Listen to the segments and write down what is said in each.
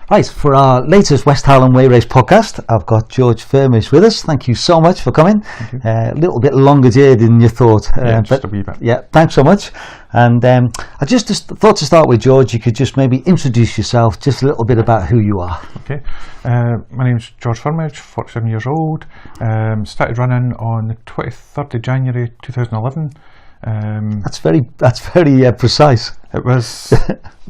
Right, for our latest West Highland whwrace podcast, I've got George Furmage with us. Thank you so much for coming. A little bit longer journey than you thought. Just a wee bit. Yeah, thanks so much. And I just thought to start with, George, you could just maybe introduce yourself, just a little bit about who you are. Okay, my name's George Furmage, 47 years old. Started running on the 23rd of January 2011. That's very precise. It was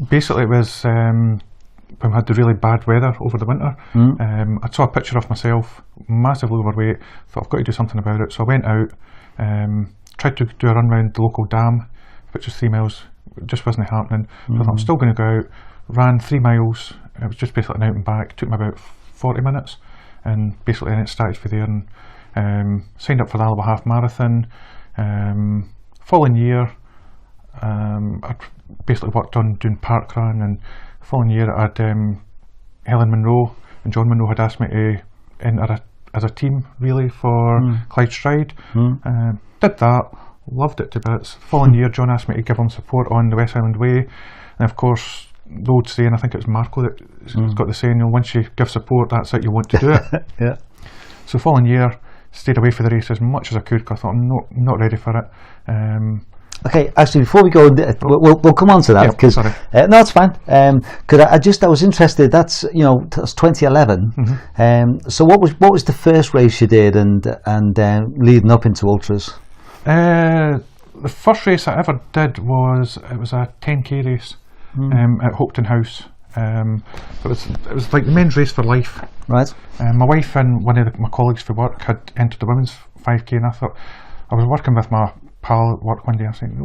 basically when we had the really bad weather over the winter. I saw a picture of myself, massively overweight, thought I've got to do something about it. So I went out, tried to do a run around the local dam, which was 3 miles, it just wasn't happening. So I thought I'm still going to go out, ran 3 miles, it was just basically an out and back, took me about 40 minutes, and basically then it started for there, and signed up for the Alba Half Marathon. Following year, I basically worked on doing parkrun, and following year I had Helen Munro and John Munro had asked me to enter as a team really for Clyde Stride. Did that, loved it to bits. Following year John asked me to give him support on the West Highland Way, and of course the old saying, I think it was Marco that's got the saying, once you give support, that's it, you want to do it. Yeah. So following year, stayed away for the race as much as I could because I thought I'm not ready for it. Okay, actually, before we go, we'll come on to that because no, it's fine. Because I was interested. That's that's 2011. So what was the first race you did, and leading up into ultras? The first race I ever did was a 10k race at Hopton House. It was like the men's race for life. Right. My wife and one of my colleagues for work had entered the women's 5k, and I thought, I was working with my pal at work one day, I'm saying,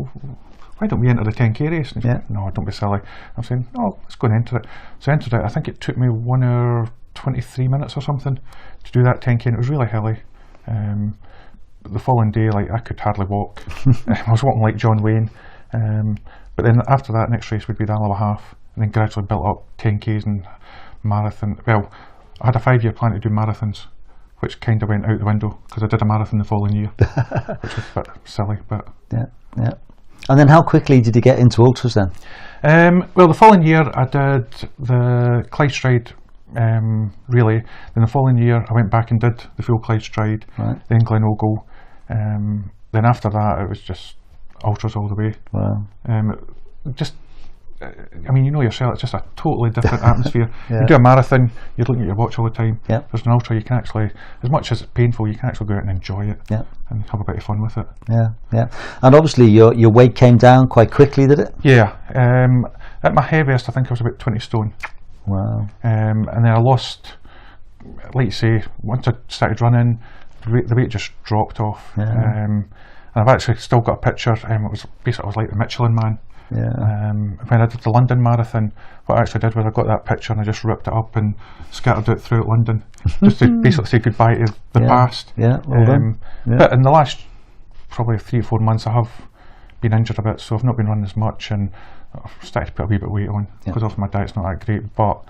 why don't we enter the 10k race? And he's like, no, don't be silly. I'm saying, no, let's go and enter it. So I entered it. I think it took me 1 hour 23 minutes or something to do that 10k, and it was really hilly. The following day, like, I could hardly walk. I was walking like John Wayne. But then after that, next race would be the Alba Half, and then gradually built up 10ks and marathon. Well, I had a 5-year plan to do marathons, which kind of went out the window because I did a marathon the following year, which was a bit silly. But yeah. And then how quickly did you get into ultras then? Well, the following year I did the Clyde Stride relay. Then the following year I went back and did the full Clyde Stride. Right. Then Glen Ogle. Then after that it was just ultras all the way. Wow. I mean, you know yourself, it's just a totally different atmosphere. You do a marathon, you're looking at your watch all the time. There's an ultra, you can actually, as much as it's painful, you can actually go out and enjoy it and have a bit of fun with it. Yeah. And obviously your weight came down quite quickly, did it? Yeah. At my heaviest, I think I was about 20 stone. Wow. And then I lost, like you say, once I started running, the weight just dropped off. And I've actually still got a picture. It was basically, I was like the Michelin Man. When I did the London Marathon, what I actually did was I got that picture and I just ripped it up and scattered it throughout London, just to basically say goodbye to the past. Well done. But in the last probably 3 or 4 months, I have been injured a bit, so I've not been running as much, and I've started to put a wee bit of weight on because obviously my diet's not that great, but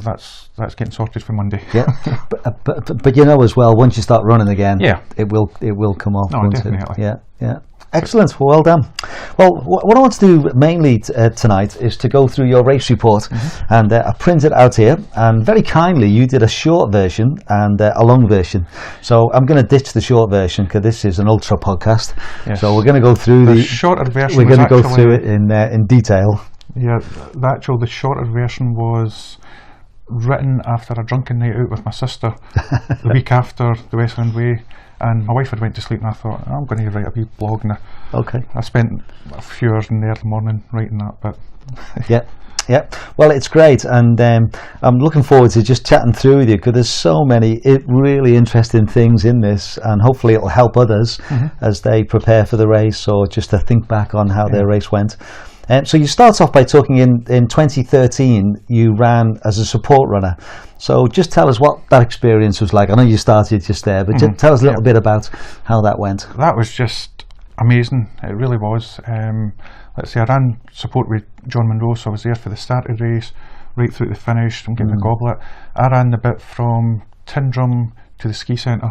that's getting sorted for Monday. But you know as well, once you start running again, it will come off. No, definitely. Yeah. Excellent. Well done. Well, what I want to do mainly tonight is to go through your race report, and I printed it out here, and very kindly you did a short version and a long version. So I'm going to ditch the short version because this is an ultra podcast. So we're going to go through the shorter version. We're going to go through it in detail. Yeah, the shorter version was written after a drunken night out with my sister the week after the West Highland Way. And my wife had went to sleep, and I thought, I'm going to write a wee blog now. I spent a few hours in the early morning writing that bit. Yeah. Well, it's great, and I'm looking forward to just chatting through with you because there's so many really interesting things in this, and hopefully it'll help others as they prepare for the race or just to think back on how their race went. So you start off by talking in 2013 you ran as a support runner. So just tell us what that experience was like. I know you started just there, but just tell us a little bit about how that went. That was just amazing. It really was. Let's say I ran support with John Munro, so I was there for the start of the race, right through to the finish. I'm getting the goblet. I ran the bit from Tyndrum to the ski centre.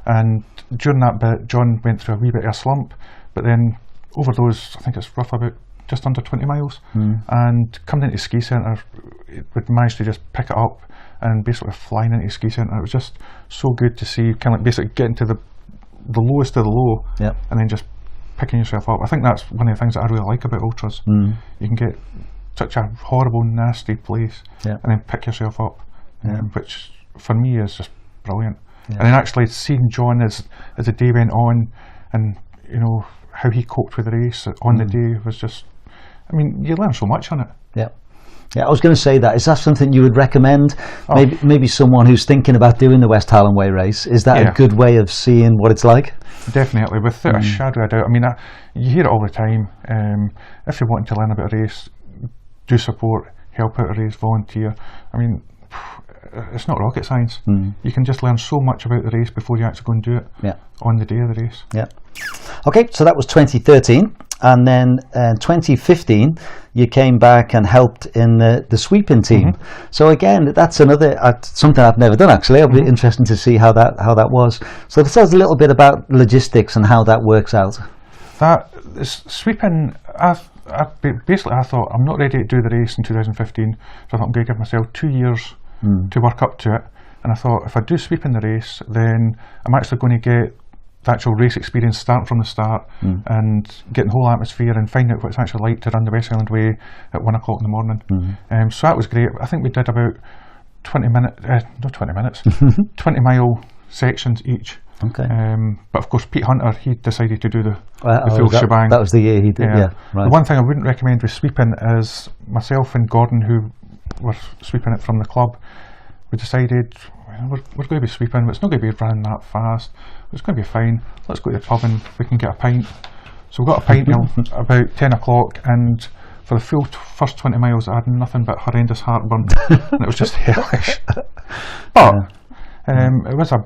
And during that bit, John went through a wee bit of a slump, but then over those, I think it's roughly about just under 20 miles, and coming into the ski centre, we'd managed to just pick it up and basically flying into the ski centre. It was just so good to see, kind of like basically getting to the lowest of the low, and then just picking yourself up. I think that's one of the things that I really like about ultras. You can get such a horrible, nasty place, and then pick yourself up, which for me is just brilliant. And then actually seeing John as the day went on, and you know how he coped with the race on the day was just, I mean, you learn so much on it. Yeah, I was going to say that. Is that something you would recommend? Maybe someone who's thinking about doing the West Highland Way race. Is that a good way of seeing what it's like? Definitely, without a shadow of a doubt. I mean, you hear it all the time. If you're wanting to learn about a race, do support, help out a race, volunteer. I mean, it's not rocket science. You can just learn so much about the race before you actually go and do it on the day of the race. Okay, so that was 2013, and then 2015 you came back and helped in the sweeping team. So again, that's another something I've never done actually. It'll be interesting to see how that was. So this tells a little bit about logistics and how that works out. That sweeping, I thought I'm not ready to do the race in 2015, so I thought I'm going to give myself 2 years to work up to it. And I thought if I do sweeping the race, then I'm actually going to get the actual race experience starting from the start and getting the whole atmosphere and find out what it's actually like to run the West Highland Way at 1 o'clock in the morning. So that was great. I think we did about 20 mile sections each. Okay. But of course Pete Hunter, he decided to do the full shebang. That was the year he did, right. The one thing I wouldn't recommend with sweeping is myself and Gordon, who were sweeping it from the club, we decided we're going to be sweeping, but it's not going to be running that fast. It's going to be fine. Let's go to the pub and we can get a pint. So we got a pint till about 10 o'clock, and for the full first 20 miles I had nothing but horrendous heartburn, and it was just hellish. But it was a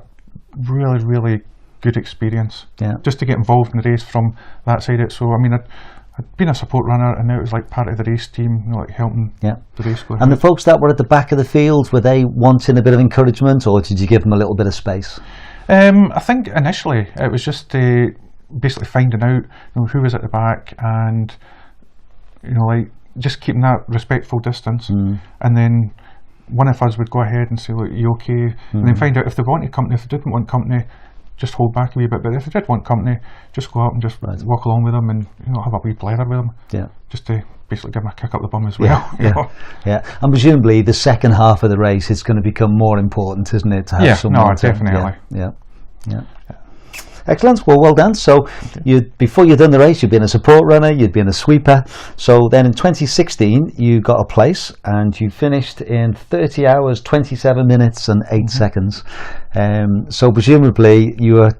really, really good experience just to get involved in the race from that side of it. So I mean, I'd been a support runner, and now it was like part of the race team, you know, like helping the race go. And the folks that were at the back of the field, were they wanting a bit of encouragement, or did you give them a little bit of space? I think initially it was just basically finding out, you know, who was at the back, and you know, like just keeping that respectful distance, and then one of us would go ahead and say, look, you okay? And then find out if they wanted company. If they didn't want company, just hold back a wee bit. But if they did want company, just go up and just walk along with them, and you know, have a wee blather with them. Just to basically give them a kick up the bum as well. And presumably the second half of the race is going to become more important, isn't it? To have someone definitely. Excellent. Well done. So before you'd done the race, you'd been a support runner, you'd been a sweeper. So then in 2016 you got a place, and you finished in 30 hours 27 minutes and 8 seconds. So presumably you were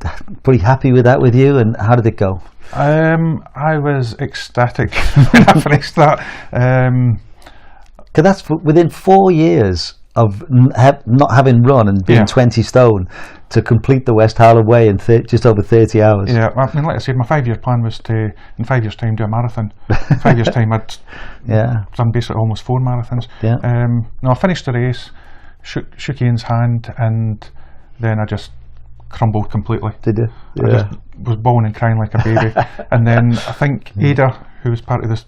pretty happy with that, with you, and how did it go? I was ecstatic when I finished that. Because that's within 4 years of not having run and being 20 stone to complete the West Highland Way in just over 30 hours. Yeah, I mean, like I said, my 5-year plan was to, in 5 years' time, do a marathon. In 5 years' time, I'd done basically almost 4 marathons. I finished the race, shook Ian's hand, and then I just crumbled completely. Did you? I just was bawling and crying like a baby. And then I think Ada, who was part of this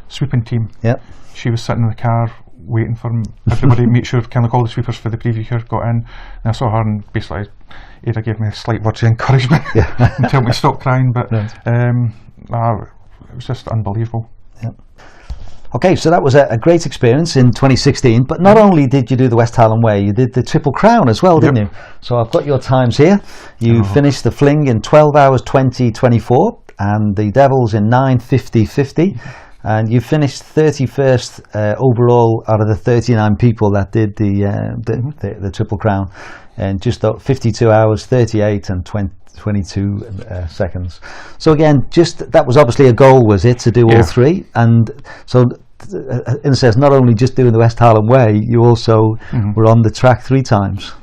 sweeping team, she was sitting in the car waiting for everybody to make sure kind of like all the sweepers for the previous year got in, and I saw her, and basically Ada gave me a slight word of encouragement and told me to stop crying, but it was just unbelievable. Okay, so that was a great experience in 2016, but not only did you do the West Highland Way, you did the Triple Crown as well, didn't you? So I've got your times here. You finished the Fling in 12 hours 20:24, and the Devils in 9:50:50. And you finished 31st overall out of the 39 people that did the Triple Crown, and just 52 hours, 38 and 22 seconds. So again, that was obviously a goal, was it, to do all three? And so in a sense, not only just doing the West Highland Way, you also were on the track 3 times.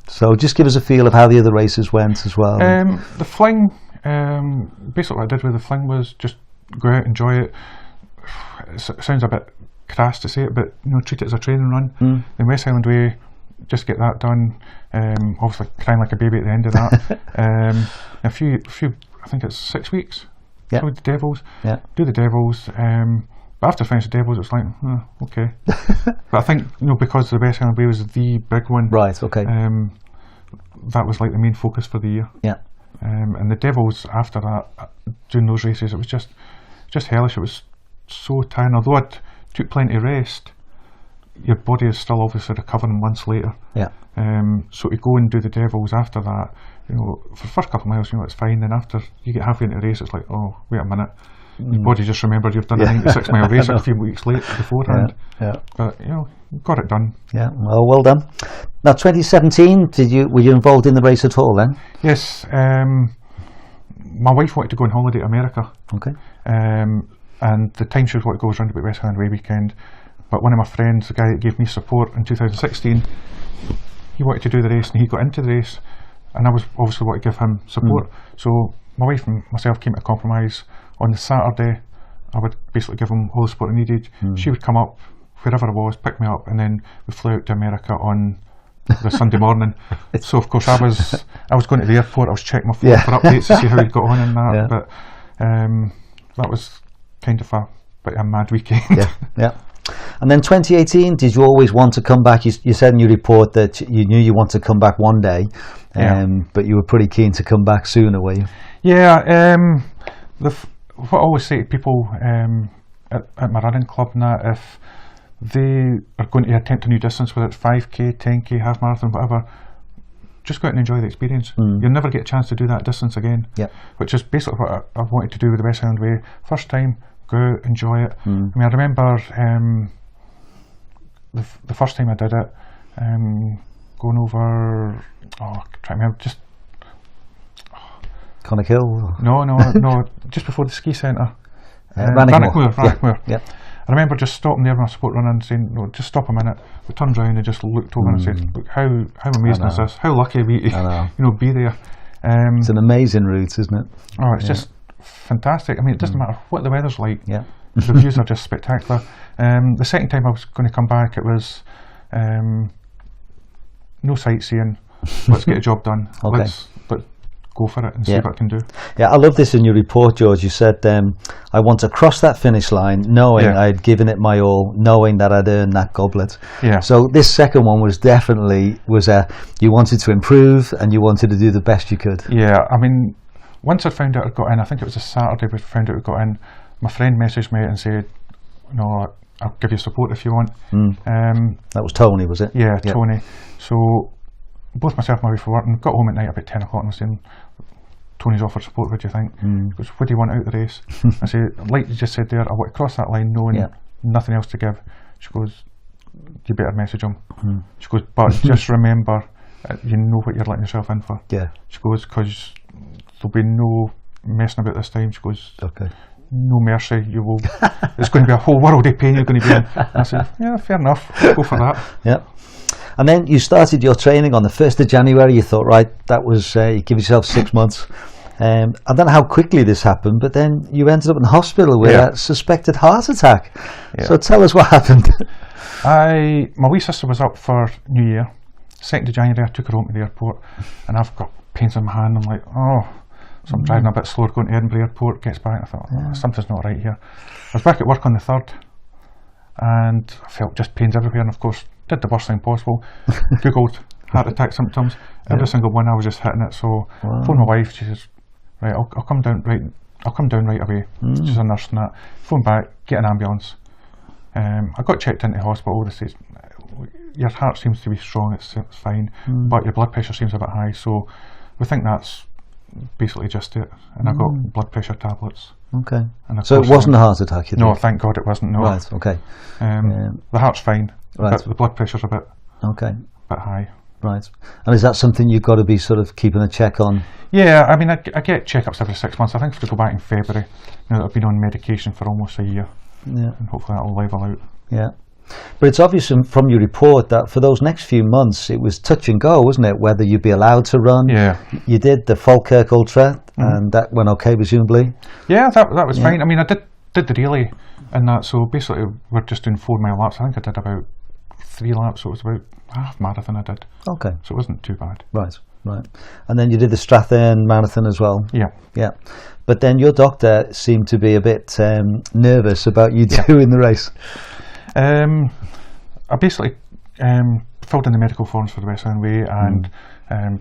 So just give us a feel of how the other races went as well. The Fling, basically what I did with the Fling was just go out, enjoy it. It sounds a bit crass to say it, but you know, treat it as a training run. The West Highland Way, just get that done. Obviously crying like a baby at the end of that. A few, I think it's 6 weeks Yeah. So the Devils. Yeah. Do the Devils. But after finishing the Devils, it was like, oh, okay. But I think, because the West Highland Way was the big one. Right. Okay. That was like the main focus for the year. Yeah. And the Devils after that, doing those races, it was just hellish. It was so tiring. Although I took plenty of rest, your body is still obviously recovering months later. Yeah. So to go and do the Devils after that, for the first couple of miles, it's fine. Then after you get halfway into the race, it's like, oh, wait a minute. Your body just remembered you've done a 96-mile race a few weeks late beforehand. Yeah. But got it done. Yeah. Well done. Now, 2017, were you involved in the race at all then? Yes. My wife wanted to go on holiday to America. Okay. And the time she was wanted to go was round about West Highland Way weekend. But one of my friends, the guy that gave me support in 2016, he wanted to do the race and he got into the race, and I was obviously wanted to give him support. So my wife and myself came to a compromise. On the Saturday, I would basically give him all the support I needed. She would come up wherever I was, pick me up, and then we flew out to America on the Sunday morning. So of course I was going to the airport. I was checking my phone for updates to see how he'd got on and that. But that was kind of a bit of a mad weekend. Yeah. And then 2018, did you always want to come back? You said in your report that you knew you wanted to come back one day, but you were pretty keen to come back sooner, were you? Yeah. What I always say to people at my running club and that, if they are going to attempt a new distance, whether it's 5k, 10k, half marathon, whatever, just go out and enjoy the experience. You'll never get a chance to do that distance again. Which is basically what I wanted to do with the West Highland Way. First time, go out, enjoy it. I mean, I remember the first time I did it, going over, I can't remember, just Connick-Hill? No, just before the ski centre. Rannochmoor. Yeah. I remember just stopping there when I was support running and saying, no, just stop a minute. We turned around and just looked over and said, look, how amazing is this? How lucky are we to be there? It's an amazing route, isn't it? Oh, it's just fantastic. I mean, it doesn't matter what the weather's like. Yeah. The views are just spectacular. The second time I was going to come back, it was no sightseeing. Let's get a job done. Okay. Let's go for it and see what I can do. Yeah, I love this in your report, George. You said, I want to cross that finish line knowing I'd given it my all, knowing that I'd earned that goblet. Yeah. So this second one was definitely, you wanted to improve and you wanted to do the best you could. Yeah, I mean, once I found out I got in, I think it was a Saturday we found out I got in, my friend messaged me and said, I'll give you support if you want. That was Tony, was it? Yeah, Tony. So both myself and my wife were working, got home at night about 10 o'clock and I was saying, Tony's offered support, what do you think? He goes, what do you want out of the race? I say, like you just said there, I want to cross that line knowing nothing else to give. She goes, you better message him. She goes, but just remember, you know what you're letting yourself in for. Yeah. She goes, because there'll be no messing about this time. She goes, okay. No mercy, you will. It's going to be a whole world of pain you're going to be in. I said, yeah, fair enough, go for that. Yeah. And then you started your training on the 1st of January. You thought, right, that was, you give yourself 6 months. I don't know how quickly this happened, but then you ended up in hospital with a suspected heart attack. Yeah. So tell us what happened. My wee sister was up for New Year. 2nd of January, I took her home to the airport, and I've got pains in my hand. I'm like, so I'm driving a bit slower going to Edinburgh Airport, gets back, I thought, something's not right here. I was back at work on the 3rd, and I felt just pains everywhere, and of course, did the worst thing possible, googled heart attack symptoms, every single one I was just hitting it, so phoned my wife, she says, right, I'll come down right away, she's a nurse and that, phone back, get an ambulance. I got checked into hospital, they said, your heart seems to be strong, it's fine, but your blood pressure seems a bit high, so we think that's basically just it, and I got blood pressure tablets. Okay. And so it wasn't a heart attack? No, thank God it wasn't. No. Right. Okay. The heart's fine. Right. But the blood pressure's a bit high. Right. And is that something you've got to be sort of keeping a check on? Yeah. I mean, I get checkups every 6 months. I think if we go back in February, that I've been on medication for almost a year. Yeah. And hopefully that'll level out. Yeah. But it's obvious from your report that for those next few months it was touch and go, wasn't it? Whether you'd be allowed to run. Yeah. You did the Falkirk Ultra, and that went okay, presumably. Yeah, that was fine. I mean, I did the relay and that. So basically, we're just doing 4 mile laps. I think I did about 3 laps. So it was about half marathon I did. Okay. So it wasn't too bad. Right. Right. And then you did the Strathern Marathon as well. Yeah. Yeah. But then your doctor seemed to be a bit nervous about you doing the race. I basically filled in the medical forms for the Western Way and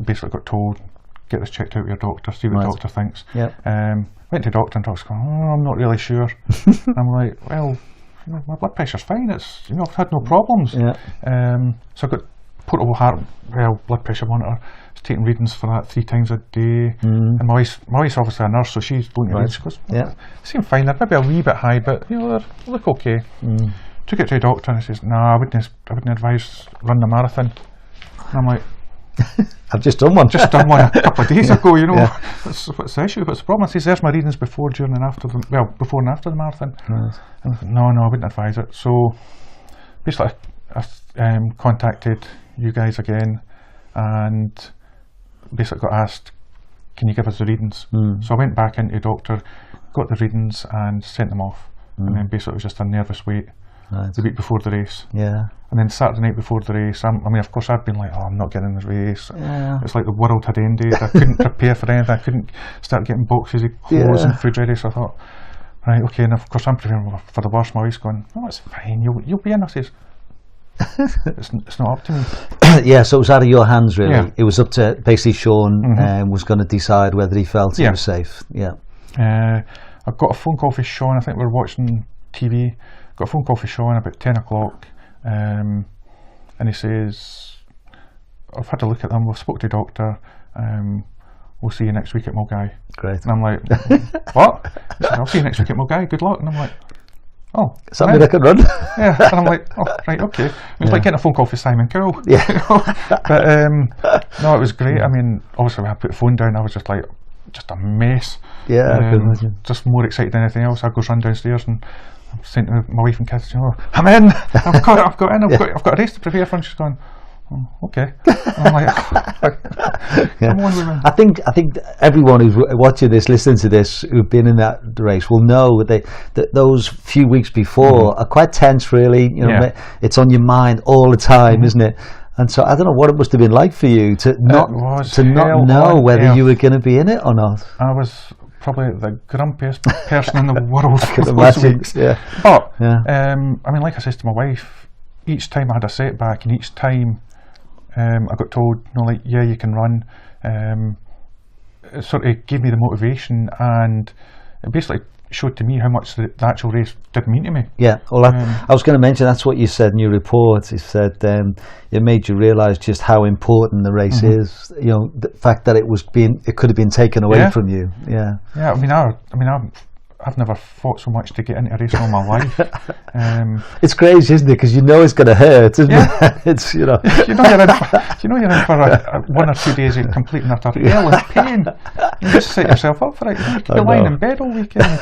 basically got told, get this checked out with your doctor, see what the doctor thinks. Yep. Went to the doctor and doctor's going, I'm not really sure. I'm like, well, my blood pressure's fine. It's I've had no problems. Yeah. So I got portable blood pressure monitor. I was taking readings for that 3 times a day. And my wife's obviously a nurse, so she's going to read. She goes, they seem fine. They're maybe a wee bit high, but they look okay. Took it to the doctor and he says, no, I wouldn't advise running a marathon. And I'm like, I've just done one. Just done one a couple of days ago, What's the issue? What's the problem? I says, there's my readings before, during and after before and after the marathon. And I said, no, I wouldn't advise it. So basically I contacted you guys again and basically got asked, can you give us the readings? So I went back into the doctor, got the readings and sent them off. And then basically it was just a nervous wait the week before the race. Yeah. And then Saturday night before the race, of course I'd been like, I'm not getting in this race. Yeah. It's like the world had ended. I couldn't prepare for anything. I couldn't start getting boxes of clothes and food ready. So I thought, right, okay. And of course I'm preparing for the worst. My wife's going, no, it's fine. You'll be in. I says, it's not up to me. Yeah, so it was out of your hands really. Yeah. It was up to basically Sean was going to decide whether he felt he was safe. Yeah. I got a phone call from Sean. I think we were watching TV. Got a phone call from Sean about 10 o'clock. And he says, I've had a look at them, we've spoke to the doctor, we'll see you next week at Mulgai. Great. And I'm like, what? He said, I'll see you next week at Mulgai, good luck. And I'm like, oh. Something I can run. Yeah, and I'm like, oh, right, okay. It was like getting a phone call from Simon Cowell. Yeah. But no, it was great. Obviously when I put the phone down, I was just like, just a mess. Yeah, I can imagine. Just more excited than anything else. I go run downstairs and I'm saying to my wife and kids, I'm in. I've got in. I've got a race to prepare for. And she's going, oh, okay. And I'm like, come on, women. I think everyone who's watching this, listening to this, who've been in that race, will know that those few weeks before are quite tense. Really, it's on your mind all the time, isn't it? And so I don't know what it must have been like for you to not know whether you were going to be in it or not. I was probably the grumpiest person in the world I can for imagine. those weeks. Yeah. But like I said to my wife, each time I had a setback, and each time I got told, you can run. It sort of gave me the motivation, and it basically showed to me how much the actual race did mean to me. Yeah, well, I was going to mention that's what you said in your report. You said it made you realise just how important the race is. The fact that it could have been taken away from you. Yeah. Yeah, I've never fought so much to get into a race in all my life. It's crazy, isn't it? Because it's going to hurt, isn't it? It's you're in for 1 or 2 days of complete and utter hell and pain. You just set yourself up for it. You could be lying in bed all weekend.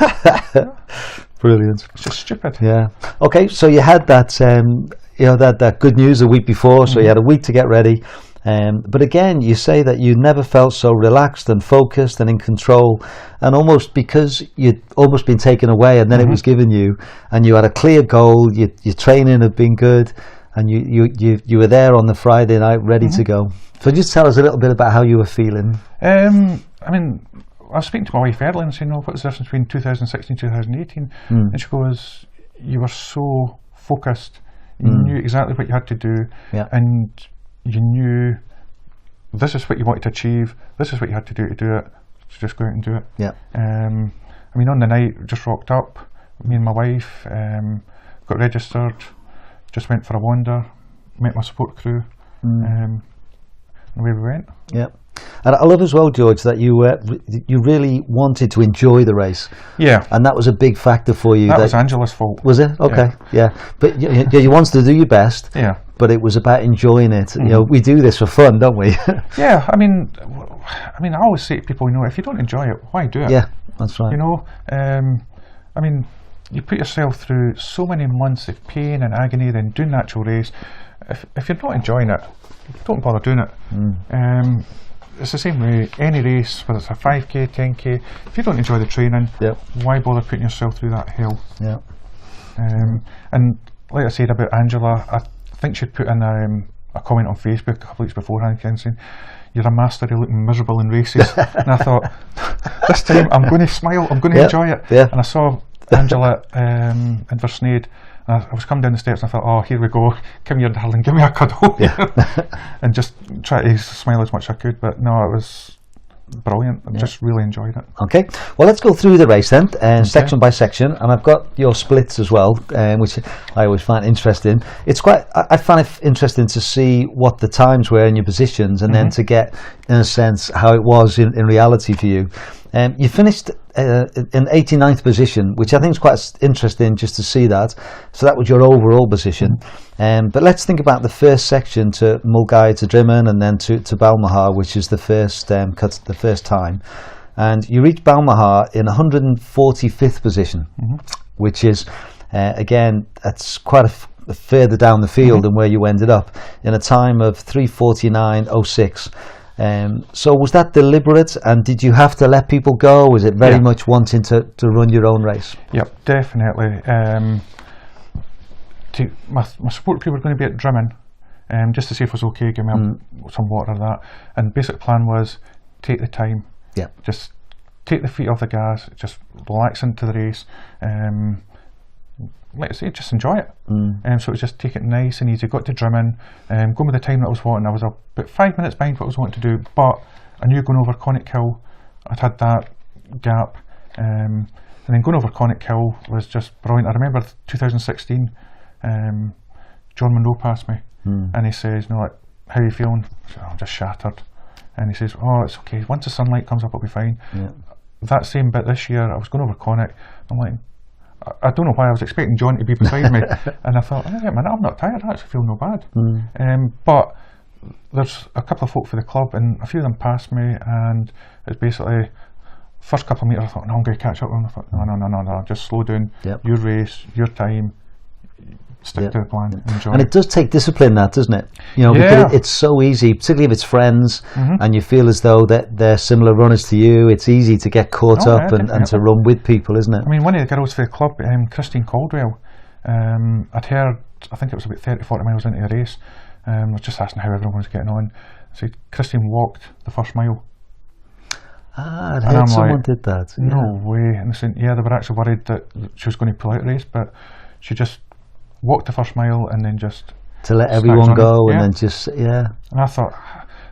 Brilliant. It's just stupid. Yeah. Okay, so you had that that good news a week before, so you had a week to get ready. But again, you say that you never felt so relaxed and focused and in control, and almost because you'd almost been taken away and then it was given you, and you had a clear goal. Your training had been good, and you were there on the Friday night ready to go. So just tell us a little bit about how you were feeling. I was speaking to my wife earlier and saying, what's the difference between 2016 and 2018? And she goes, you were so focused, you knew exactly what you had to do, and you knew this is what you wanted to achieve, this is what you had to do it, so just go out and do it. Yeah. On the night, just rocked up, me and my wife, got registered, just went for a wander, met my support crew, and away we went. Yeah. And I love as well, George, that you really wanted to enjoy the race. Yeah. And that was a big factor for you. That was Angela's fault. Was it? Okay. Yeah. But you wanted to do your best. Yeah. But it was about enjoying it. We do this for fun, don't we? Yeah. I always say to people, if you don't enjoy it, why do it? Yeah, that's right. You put yourself through so many months of pain and agony, then doing the actual race. If you're not enjoying it, don't bother doing it. It's the same way, any race, whether it's a 5k, 10k, if you don't enjoy the training, why bother putting yourself through that hell? Yeah. And like I said about Angela, I think she'd put in a comment on Facebook a couple of weeks beforehand saying, "You're a master, you're looking miserable in races." And I thought, this time I'm going to smile, I'm going to enjoy it. Yeah. And I saw Angela in Versnade, and I was coming down the steps and I thought, oh, here we go, come here darling, give me a cuddle. Yeah. And just try to smile as much as I could, but no, it was brilliant. I just really enjoyed it. Okay, well, let's go through the race then, section by section, and I've got your splits as well, which I always find interesting. It's quite, I find it interesting to see what the times were in your positions, and then to get, in a sense, how it was in reality for you. You finished in 89th position, which I think is quite interesting just to see that. So that was your overall position. But let's think about the first section to Mulgai to Drimmen, and then to Balmahar, which is the first cut, the first time. And you reached Balmahar in 145th position, which is, again, that's quite a further down the field than where you ended up, in a time of 3:49.06. So was that deliberate, and did you have to let people go? Was it very much wanting to run your own race? Yep, definitely. My support crew were going to be at Drimmen, just to see if it was okay, give me some water or that. And the basic plan was take the time, just take the feet off the gas, just relax into the race. Like I say, just enjoy it. So it was just take it nice and easy. Got to Drimmen, going with the time that I was wanting. I was about 5 minutes behind what I was wanting to do, but I knew going over Connick I'd had that gap, and then going over Connick was just brilliant. I remember 2016, John Munro passed me, and he says, "No, like, how are you feeling?" I said, "Oh, I'm just shattered." And he says, "Oh, it's okay. Once the sunlight comes up, it'll be fine." That same bit this year, I was going over Connick. I'm like, I don't know why I was expecting John to be beside me, and I thought, "Oh, man, I'm not tired. I actually feel no bad." But there's a couple of folk for the club, and a few of them passed me, and it's basically first couple of meters. I thought, "No, I'm going to catch up with them." I thought, "No, just slow down. Your race, your time. Stick to the plan. Enjoy." And it does take discipline, that, doesn't it? You know, because it's so easy, particularly if it's friends, and you feel as though that they're similar runners to you. It's easy to get caught up and to run with people, isn't it? I mean, one of the girls for the club, Christine Caldwell, I'd heard, I think it was about 30-40 miles into the race, I was just asking how everyone was getting on. I said, Christine walked the first mile. Ah, I'd heard someone did that. No way. And they said, they were actually worried that she was going to pull out the race, but she just walked the first mile and then just to let everyone go, and then just And I thought,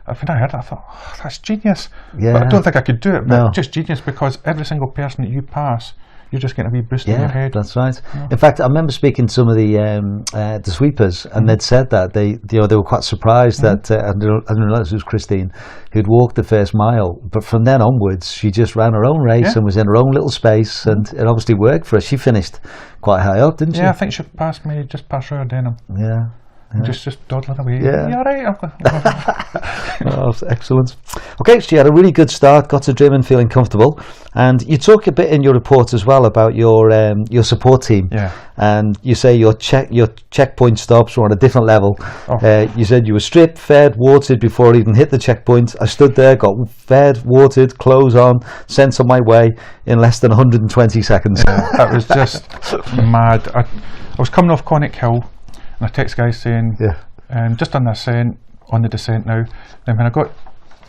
when I heard that, I thought, oh, that's genius. But I don't think I could do it. But just genius, because every single person that you pass, you're just getting a wee boost in your head. That's right. In fact, I remember speaking to some of the sweepers, and they'd said that they were quite surprised that I didn't realize it was Christine who'd walked the first mile, but from then onwards she just ran her own race and was in her own little space, and it obviously worked for her. She finished quite high up, didn't she? Yeah, I think she passed me just past Royal Denham. Yeah. Just dawdling away. Yeah, all right. Oh, excellent. Okay, so you had a really good start, got to Drimmen feeling comfortable, and you talk a bit in your report as well about your support team. Yeah. And you say your checkpoint stops were on a different level. You said you were stripped, fed, watered before I even hit the checkpoint. I stood there, got fed, watered, clothes on, sent on my way in less than 120 seconds. That was just mad. I was coming off Connick Hill, and I text guys saying, just on the ascent, on the descent now. And when I got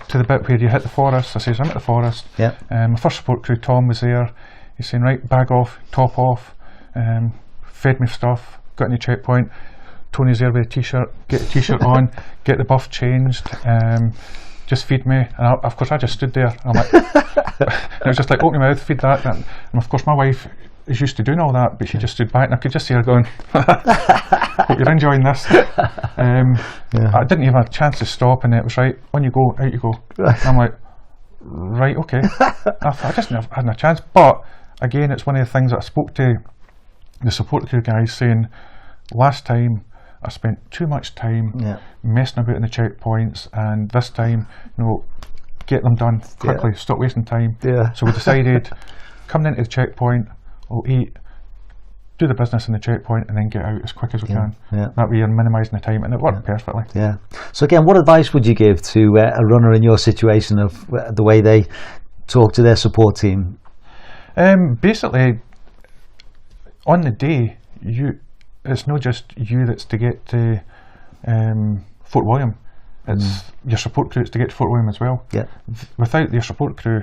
to the bit where you hit the forest, I says, I'm at the forest. My first support crew, Tom, was there. He's saying, right, bag off, top off. Fed me stuff, got in the checkpoint. Tony's there with a t-shirt, get the t-shirt on, get the buff changed, just feed me. And of course I just stood there. I'm like, it was just like, open your mouth, feed that. And of course my wife is used to doing all that, but she just stood back, and I could just see her going, hope you're enjoying this. I didn't even have a chance to stop, and it was right, on you go, out you go. And I'm like, right, okay. I just never had a chance. But again, it's one of the things that I spoke to the support crew guys saying, last time I spent too much time messing about in the checkpoints, and this time, get them done quickly, stop wasting time. So we decided, coming into the checkpoint, we'll eat, do the business in the checkpoint, and then get out as quick as we can. That way you're minimising the time, and it worked perfectly. So again, what advice would you give to a runner in your situation of the way they talk to their support team? Basically, on the day, it's not just you that's to get to Fort William, it's your support crew. It's to get to Fort William as well. Yeah. Without your support crew,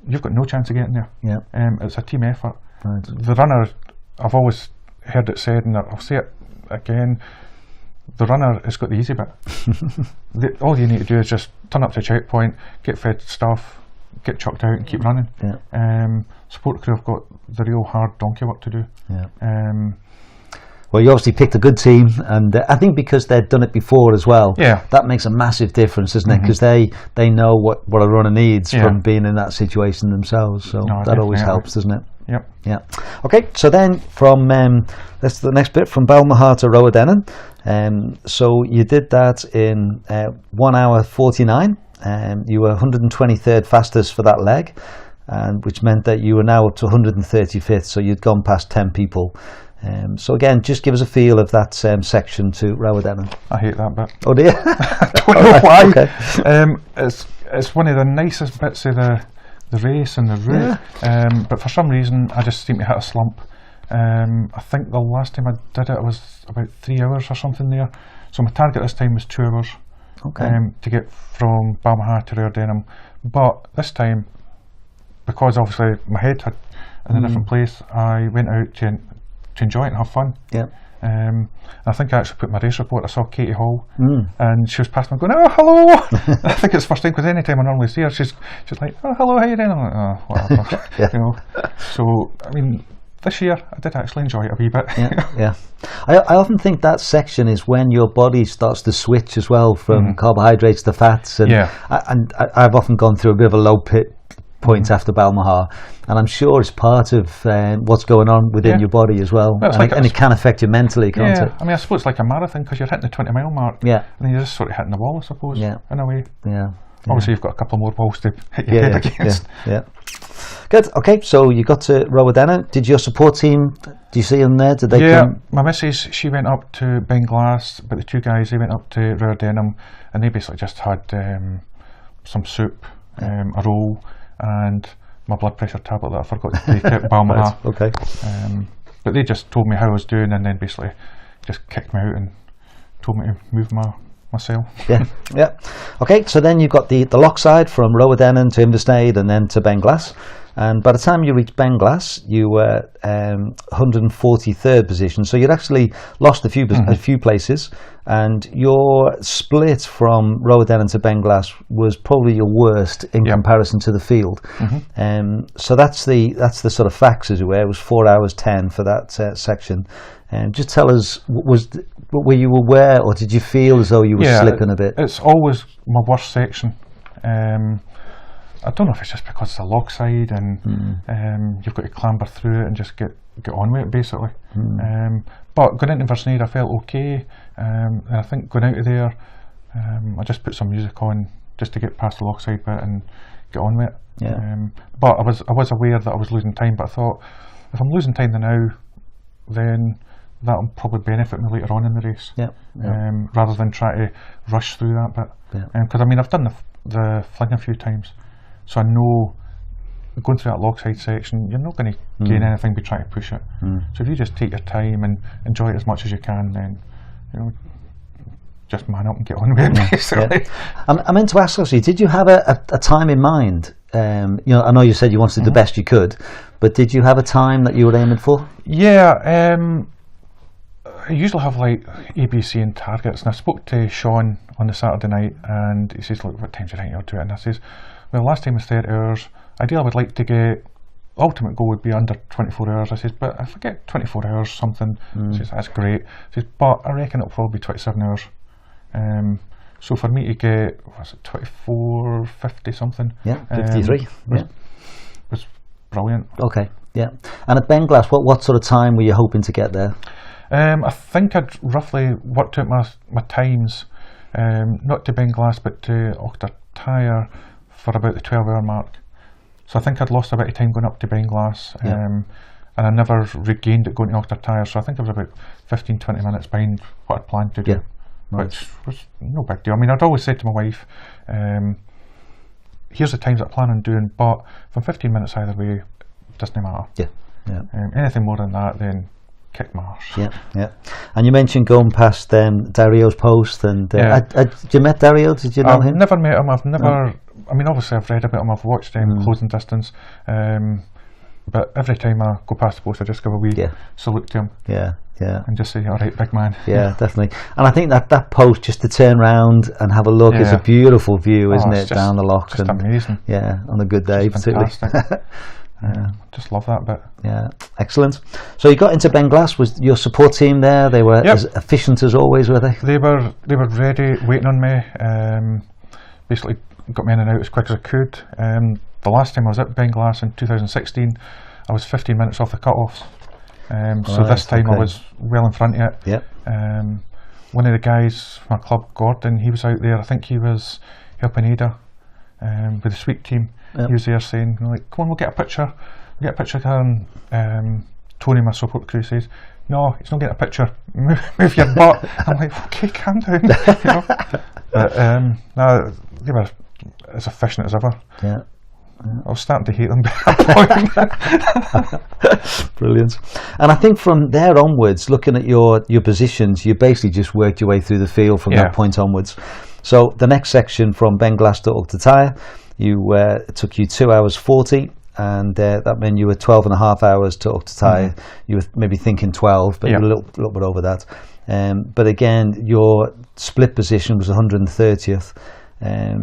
you've got no chance of getting there. Yeah. It's a team effort. Right. The runner, I've always heard it said, and I'll say it again, the runner has got the easy bit. All you need to do is just turn up to a checkpoint, get fed stuff, get chucked out and keep running. Yeah. Support crew have got the real hard donkey work to do. Yeah. Well, you obviously picked a good team, and I think because they'd done it before as well, that makes a massive difference, doesn't it? Because they know what a runner needs from being in that situation themselves, so that always helps, doesn't it? Yep. Yeah. Okay, so then from that's the next bit, from Balmaha to Roadennan. So you did that in 1 hour 49. You were 123rd fastest for that leg, and which meant that you were now up to 135th. So you'd gone past 10 people. So again, just give us a feel of that section to Roadennan. I hate that bit. Oh dear. I don't know why. Okay. It's one of the nicest bits of the race and the route, but for some reason I just seem to hit a slump. I think the last time I did it, I was about 3 hours or something there. So my target this time was 2 hours. Okay. To get from Balmaha to Roadennan. But this time, because obviously my head had in a different place, I went out to enjoy it and have fun. Yeah. I think I actually put my race report. I saw Katie Hall, and she was passing me going, "Oh, hello!" I think it's the first time, because any time I normally see her, she's like, "Oh, hello, how you doing?" I'm like, "Oh, whatever." You know. So I mean, this year I did actually enjoy it a wee bit. Yeah. I often think that section is when your body starts to switch as well from carbohydrates to fats, and I've often gone through a bit of a low point after Balmaha, and I'm sure it's part of what's going on within your body as well, and it can affect you mentally, can't it? I mean, I suppose it's like a marathon, because you're hitting the 20-mile mark, and then you're just sort of hitting the wall, I suppose, in a way. Obviously you've got a couple more walls to hit your head against. Good. Okay, so you got to Roadennan. Did your support team, do you see them there? Did they come? My missus, she went up to Benglass, but the two guys, they went up to Roadennan, and they basically just had some soup, a roll, and my blood pressure tablet that I forgot to take at Balmaha. Right, okay. But they just told me how I was doing, and then basically just kicked me out and told me to move myself. Yeah. Okay, so then you've got the lock side from Roadennan to Inversnaid and then to Benglass. And by the time you reached Benglass, you were 143rd position. So you'd actually lost a few places, and your split from Roadennan to Benglass was probably your worst in comparison to the field. So that's the sort of facts, as it were. It was 4 hours 10 for that section. And just tell us, were you aware, or did you feel as though you were slipping a bit? It's always my worst section. I don't know if it's just because it's a lock side and you've got to clamber through it and just get on with it, basically. But going into Inversnaid, I felt okay, and I think going out of there, I just put some music on just to get past the lock side bit and get on with it. But I was aware that I was losing time, but I thought, if I'm losing time now, then that'll probably benefit me later on in the race, rather than try to rush through that bit. Because I mean, I've done the fling a few times, so I know going through that lock side section, you're not going to gain anything by trying to push it. So if you just take your time and enjoy it as much as you can, then just man up and get on with it, basically. I meant to ask, actually, did you have a time in mind? I know you said you wanted to do the best you could, but did you have a time that you were aiming for? I usually have like ABC and targets, and I spoke to Sean on the Saturday night, and he says, "Look, what time do you think you'll do it?" And I says, "Well, last time was 30 hours. Ideally, I would like to get, ultimate goal would be under 24 hours. I says, "But if I get 24 hours something," he says, "That's great." I says, "But I reckon it'll probably be 27 hours. So for me to get, was it 24.50 something? 53. Was brilliant. Okay, And at Benglass, what sort of time were you hoping to get there? I think I'd roughly worked out my times, not to Benglass but to Ochtertyre for about the 12-hour mark. So I think I'd lost a bit of time going up to Benglass, and I never regained it going to Ochtertyre, so I think I was about 15-20 minutes behind what I'd planned to do, which was no big deal. I mean, I'd always said to my wife, here's the times that I plan on doing, but from 15 minutes either way, it doesn't matter. Anything more than that, then kick my arse. Yeah, yeah. And you mentioned going past Dario's post, and did you met Dario? Did you know him? I've never met him. I've never. I mean, obviously, I've read about him. I've watched Closing Distance. But every time I go past the post, I just give a wee salute to him. Yeah, yeah. And just say, "All right, big man." Yeah, definitely. And I think that post, just to turn round and have a look, is a beautiful view, isn't it, down the loch? Just amazing. Yeah, on a good day, particularly. Just love that bit. Yeah, excellent. So you got into Ben Glass. Was your support team there? They were as efficient as always, were they? They were ready, waiting on me. Basically, got me in and out as quick as I could. The last time I was at Ben Glass in 2016, I was 15 minutes off the cut-offs. So this time I was well in front of it. Yep. One of the guys from my club, Gordon, he was out there. I think he was helping Ada with the sweep team. Yep. He was there saying, like, "Come on, we'll get a picture. We'll get a picture." And Tony, my support crew, says, "No, he's not getting a picture. Move your butt." I'm like, "Okay, calm down." You know? But no, they were as efficient as ever. Yeah. I was starting to hate them by that point. Brilliant. And I think from there onwards, looking at your positions, you basically just worked your way through the field from that point onwards. So the next section from Ben Glass to Uachtatai, it took you 2 hours 40, and that meant you were 12 and a half hours to Uachtatai. You were maybe thinking 12, but you were a little bit over that. But again, your split position was 130th,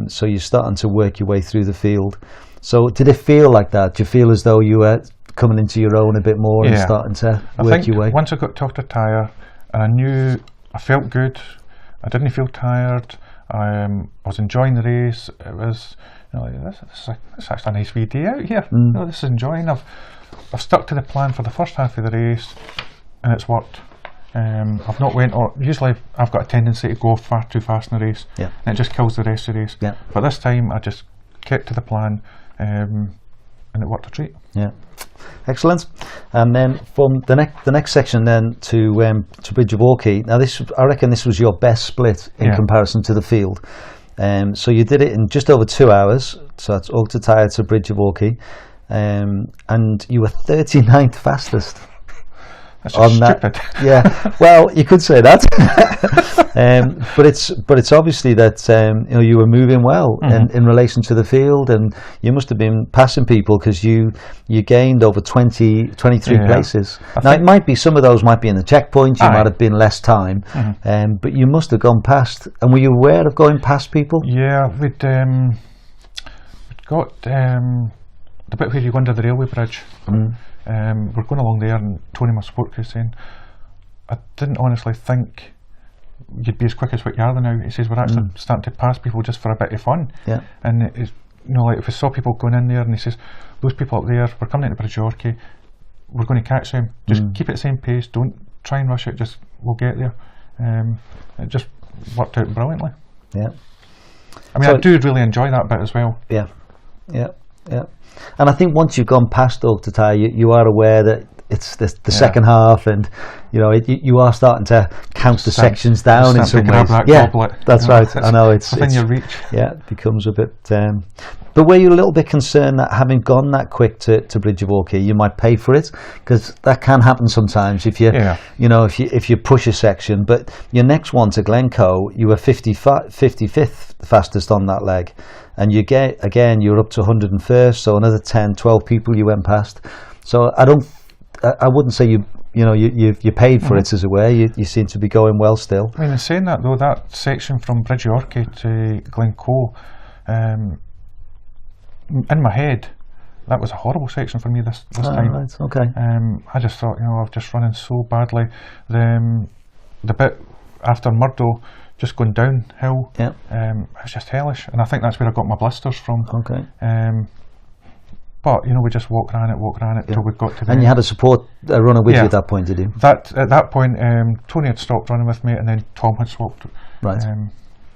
so you're starting to work your way through the field. So did it feel like that? Do you feel as though you were coming into your own a bit more and starting to work your way? Once I got to Uachtatai, and I felt good. I didn't feel tired. I was enjoying the race. It was, this is actually a nice wee day out here. This is enjoying. I've stuck to the plan for the first half of the race, and it's worked. I've not usually I've got a tendency to go far too fast in the race, and it just kills the rest of the race. But this time I just kept to the plan, and it worked a treat. Yeah, excellent. And then from the next section then to Bridge of Orkney. Now I reckon this was your best split in comparison to the field. So you did it in just over 2 hours. So that's Uachtatai to Bridge of Orkney, and you were 39th fastest. That's just stupid. Yeah, well, you could say that. But it's obviously that you were moving well in relation to the field, and you must have been passing people because you gained over 23 places. Now it might be some of those might be in the checkpoint. You might have been less time, but you must have gone past. And were you aware of going past people? Yeah, we'd got the bit where you go under the railway bridge. We're going along there, and Tony, my support crew, saying, "I didn't honestly think you'd be as quick as what you are now." He says, "We're actually starting to pass people just for a bit of fun." Yeah. And it's, like if we saw people going in there, and he says, "Those people up there, we're coming into Bridge of Orkney, we're going to catch them. Just keep it the same pace. Don't try and rush it. Just we'll get there." It just worked out brilliantly. Yeah. I mean, I do really enjoy that bit as well. Yeah. Yeah. Yeah. And I think once you've gone past Uachtatai, you are aware that it's the second half, and you are starting to count the sections down in some ways. That's right. I know it's within your reach. Yeah, it becomes a bit. But were you a little bit concerned that having gone that quick to Bridge of Orkney, you might pay for it? Because that can happen sometimes if you if you push a section. But your next one to Glencoe, you were 55th fastest on that leg. And you're up to 101st, so another 10, 12 people you went past. So I wouldn't say you paid for it as it were. You seem to be going well still. I mean, in saying that though, that section from Bridge of Orkney to Glencoe, in my head, that was a horrible section for me this time. Right, okay. I just thought, I've just running so badly. The bit after Murdo, just going downhill, it's just hellish, and I think that's where I got my blisters from. Okay. But we just walked around it till we got to the And you had a runner with you at that point, did you? At that point, Tony had stopped running with me, and then Tom had swapped. Right.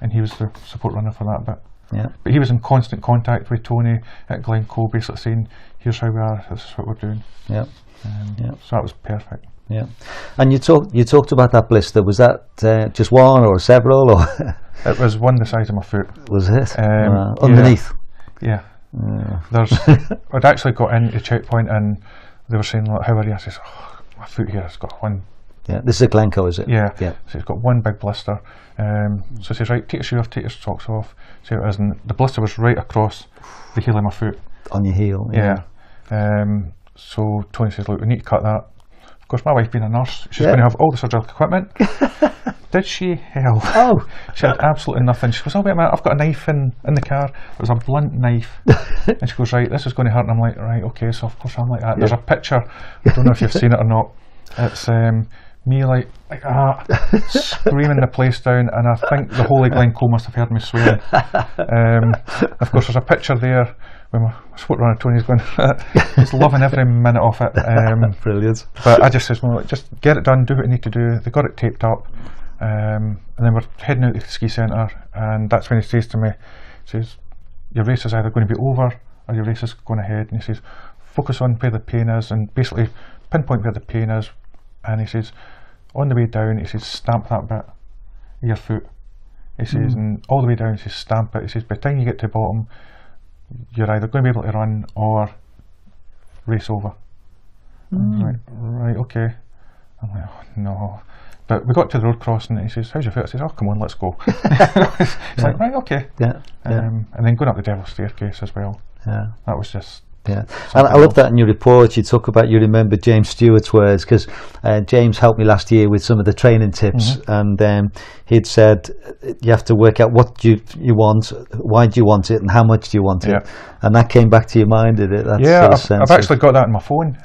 And he was the support runner for that bit. Yeah. But he was in constant contact with Tony at Glencoe, basically saying, "Here's how we are. This is what we're doing." Yeah. So that was perfect. Yeah, and you talked about that blister. Was that just one or several, or? It was one the size of my foot. Was it? Underneath? Yeah. I'd actually got into the checkpoint, and they were saying, "How are you?" I says, "My foot here has got one Yeah, this is a Glencoe, is it? Yeah. Yeah. So it's got one big blister. So he says, right, take your shoe off, take your socks off. So it is, and the blister was right across the heel of my foot. On your heel. Yeah. So Tony says, look, we need to cut that. Of course, my wife being a nurse, she's going to have all the surgical equipment. Did she? Hell. Oh. She had absolutely nothing. She goes, oh, wait a minute, I've got a knife in the car. It was a blunt knife. And she goes, right, this is going to hurt. And I'm like, right, okay. So of course I'm like that. There's a picture. I don't know if you've seen it or not. It's me like that, screaming the place down, and I think the whole of Glencoe must have heard me swearing. Of course, there's a picture there when my sport runner Tony's going, he's loving every minute of it. Brilliant. But I just says, well, just get it done, do what you need to do. They got it taped up, and then we're heading out to the ski centre, and that's when he says to me, he says, your race is either going to be over or your race is going ahead. And he says, focus on where the pain is, and basically pinpoint where the pain is. And he says, on the way down, he says, stamp that bit of your foot. He says, and all the way down, he says, stamp it. He says, by the time you get to the bottom, you're either going to be able to run or race over. I'm like, right, okay. I'm like, oh, no. But we got to the road crossing, and he says, how's your foot? I says, oh, come on, let's go. It's like, right, okay. Yeah. And then going up the Devil's Staircase as well. Yeah. That was just... Yeah, and I love that in your report. You talk about, you remember James Stewart's words, because James helped me last year with some of the training tips, and he'd said you have to work out what you want, why do you want it, and how much do you want it, and that came back to your mind, did it? That sort of I've actually got that on my phone.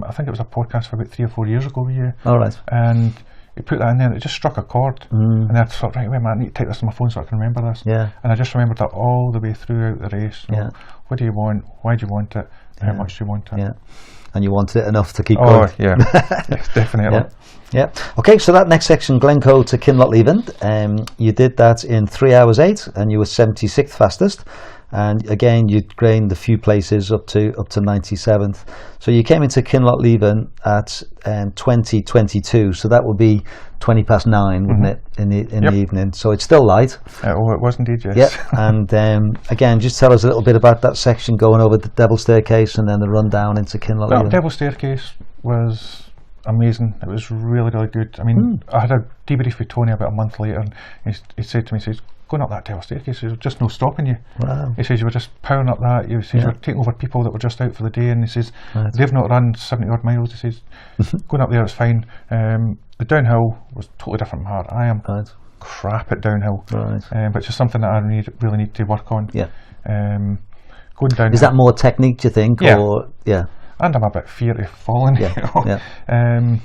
I think it was a podcast for about 3 or 4 years ago with you. All right. And he put that in there, and it just struck a chord. And I thought, right, wait a minute, I need to take this on my phone so I can remember this. Yeah. And I just remembered that all the way throughout the race. So Yeah. what do you want? Why do you want it? How much do you want it? Yeah. And you wanted it enough to keep going. Oh, yeah. Yes, definitely. Yeah. Okay, so that next section, Glencoe to Kinloch-Leven, you did that in 3 hours 8, and you were 76th fastest. And again, you'd gained a few places up to 97th. So you came into Kinloch-Leven at 20:22. So that would be 20 past 9, wouldn't it, in the evening? So it's still light. Oh, it was indeed, yes. Yep. And again, just tell us a little bit about that section going over the Devil's Staircase and then the run down into Kinloch-Leven. Well, Devil's Staircase was amazing. It was really, really good. I mean, I had a debrief with Tony about a month later, and he said to me, he says, going up that Devil's Staircase, there's just no stopping you. Wow. He says, you were just powering up that. He says, you were taking over people that were just out for the day, and he says, they've not run 70 odd miles. He says, going up there, it's fine. The downhill was totally different from her. I am crap at downhill. Right. But it's just something that I really need to work on. Yeah. Going down. Is that more technique, do you think? Yeah. Or, yeah. And I'm a bit feared of falling. Yeah. You know? Yeah.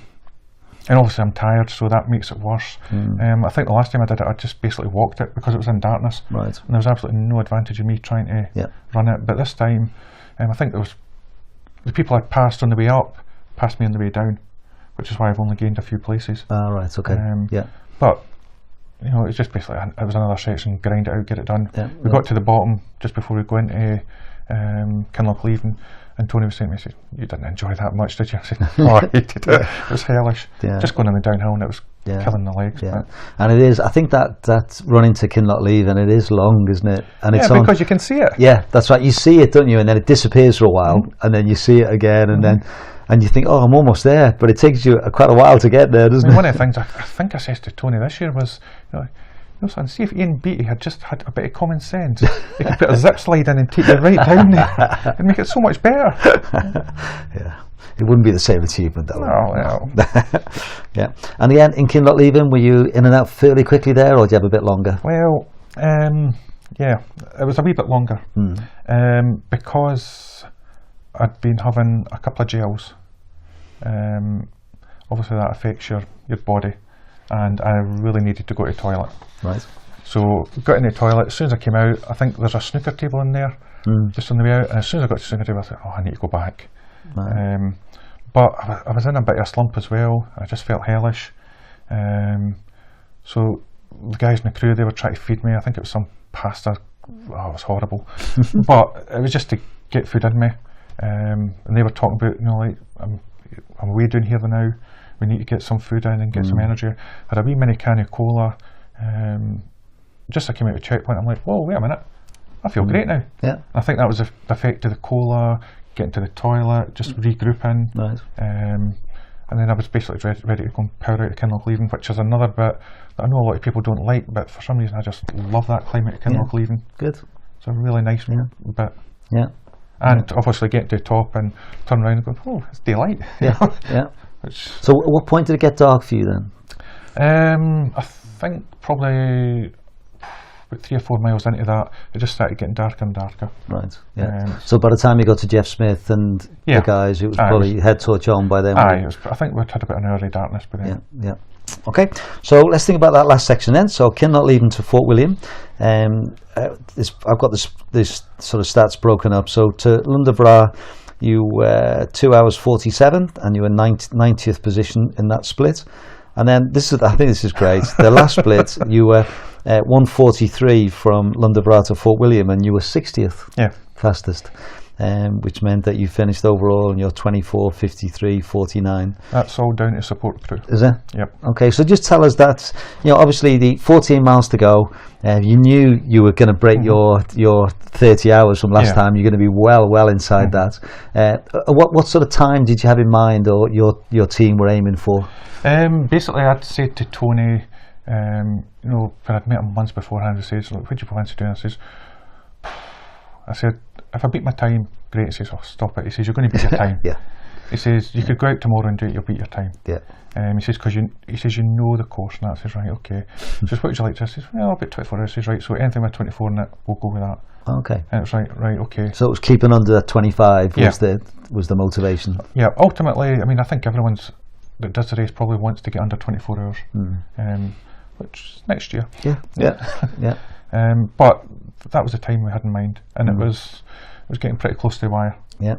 And obviously I'm tired, so that makes it worse. I think the last time I did it, I just basically walked it because it was in darkness. Right. And there was absolutely no advantage in me trying to run it. But this time, I think there was the people I'd passed on the way up passed me on the way down, which is why I've only gained a few places. Ah, right, okay. But you know, it's just basically it was another section, grind it out, get it done. Yeah, we got to the bottom just before we go into Kinloch-Leven. And Tony was saying to me, he said, you didn't enjoy that much, did you? I said, oh, I hated it. It was hellish. Yeah. Just going on the downhill, and it was killing the legs. Yeah. And it is, I think that run into Kinloch-Leven, it is long, isn't it? And it's because you can see it. Yeah, that's right. You see it, don't you? And then it disappears for a while, and then you see it again, and you think, oh, I'm almost there. But it takes you quite a while to get there, doesn't it? One of the things I think I said to Tony this year was, son, see if Ian Beattie had just had a bit of common sense, he could put a zip slide in and take you right down there and make it so much better. Yeah, it wouldn't be the same achievement though. No. Yeah. And again, in Kinloch-Leven, were you in and out fairly quickly there, or did you have a bit longer? Well, yeah, it was a wee bit longer because I'd been having a couple of gels. Obviously that affects your body, and I really needed to go to the toilet. Right. So got in the toilet. As soon as I came out, I think there's a snooker table in there just on the way out, and as soon as I got to the snooker table, I thought, oh, I need to go back. Right. But I was in a bit of a slump as well. I just felt hellish. So the guys in the crew, they were trying to feed me. I think it was some pasta. Oh, it was horrible. But it was just to get food in me. And they were talking about, like, I'm way down here now. We need to get some food in and get some energy. I had a wee mini can of cola. Just as I came out of checkpoint, I'm like, whoa, wait a minute. I feel great now. Yeah. I think that was the effect of the cola, getting to the toilet, just regrouping. Right. And and then I was basically ready to go and power out of Kynaston, which is another bit that I know a lot of people don't like, but for some reason I just love that climate of Kynaston. Good. It's a really nice bit. Yeah. And obviously getting to the top and turn around and go, oh, it's daylight. Yeah, yeah. So at what point did it get dark for you then? I think probably about 3 or 4 miles into that, it just started getting darker and darker. Right, yeah. So by the time you got to Jeff Smith and the guys, it was probably head torch on by then. I think we'd had a bit of an early darkness by then. Yeah. Okay, so let's think about that last section then. So Kynaston to Fort William. I've got this sort of stats broken up. So to Lundavra, you were 2 hours 47, and you were 90th position in that split. And then I think this is great. The last split, you were 143 from Lundavra to Fort William, and you were 60th fastest. Which meant that you finished overall in your 24, 53, 49. That's all down to support crew. Is it? Yep. Okay, so just tell us that, obviously the 14 miles to go, you knew you were going to break your 30 hours from last time. You're going to be well inside that. What sort of time did you have in mind, or your team were aiming for? Basically, I'd said to Tony, when I'd met him months beforehand, I said, look, what do you fancy doing? I said, if I beat my time, great. He says, oh, stop it. He says, you're going to beat your time. He says, you could go out tomorrow and do it, you'll beat your time. He says, because you know the course. And I says, right, okay. He says, what would you like to? I says, well, I'll beat 24 hours. He says, right, so anything with 24 in it, we'll go with that. Okay. And it's right, okay. So it was keeping under 25 was the motivation. Yeah, ultimately, I mean, I think everyone that does the race probably wants to get under 24 hours, which next year. Yeah. But that was the time we had in mind, and it was getting pretty close to the wire. Yeah.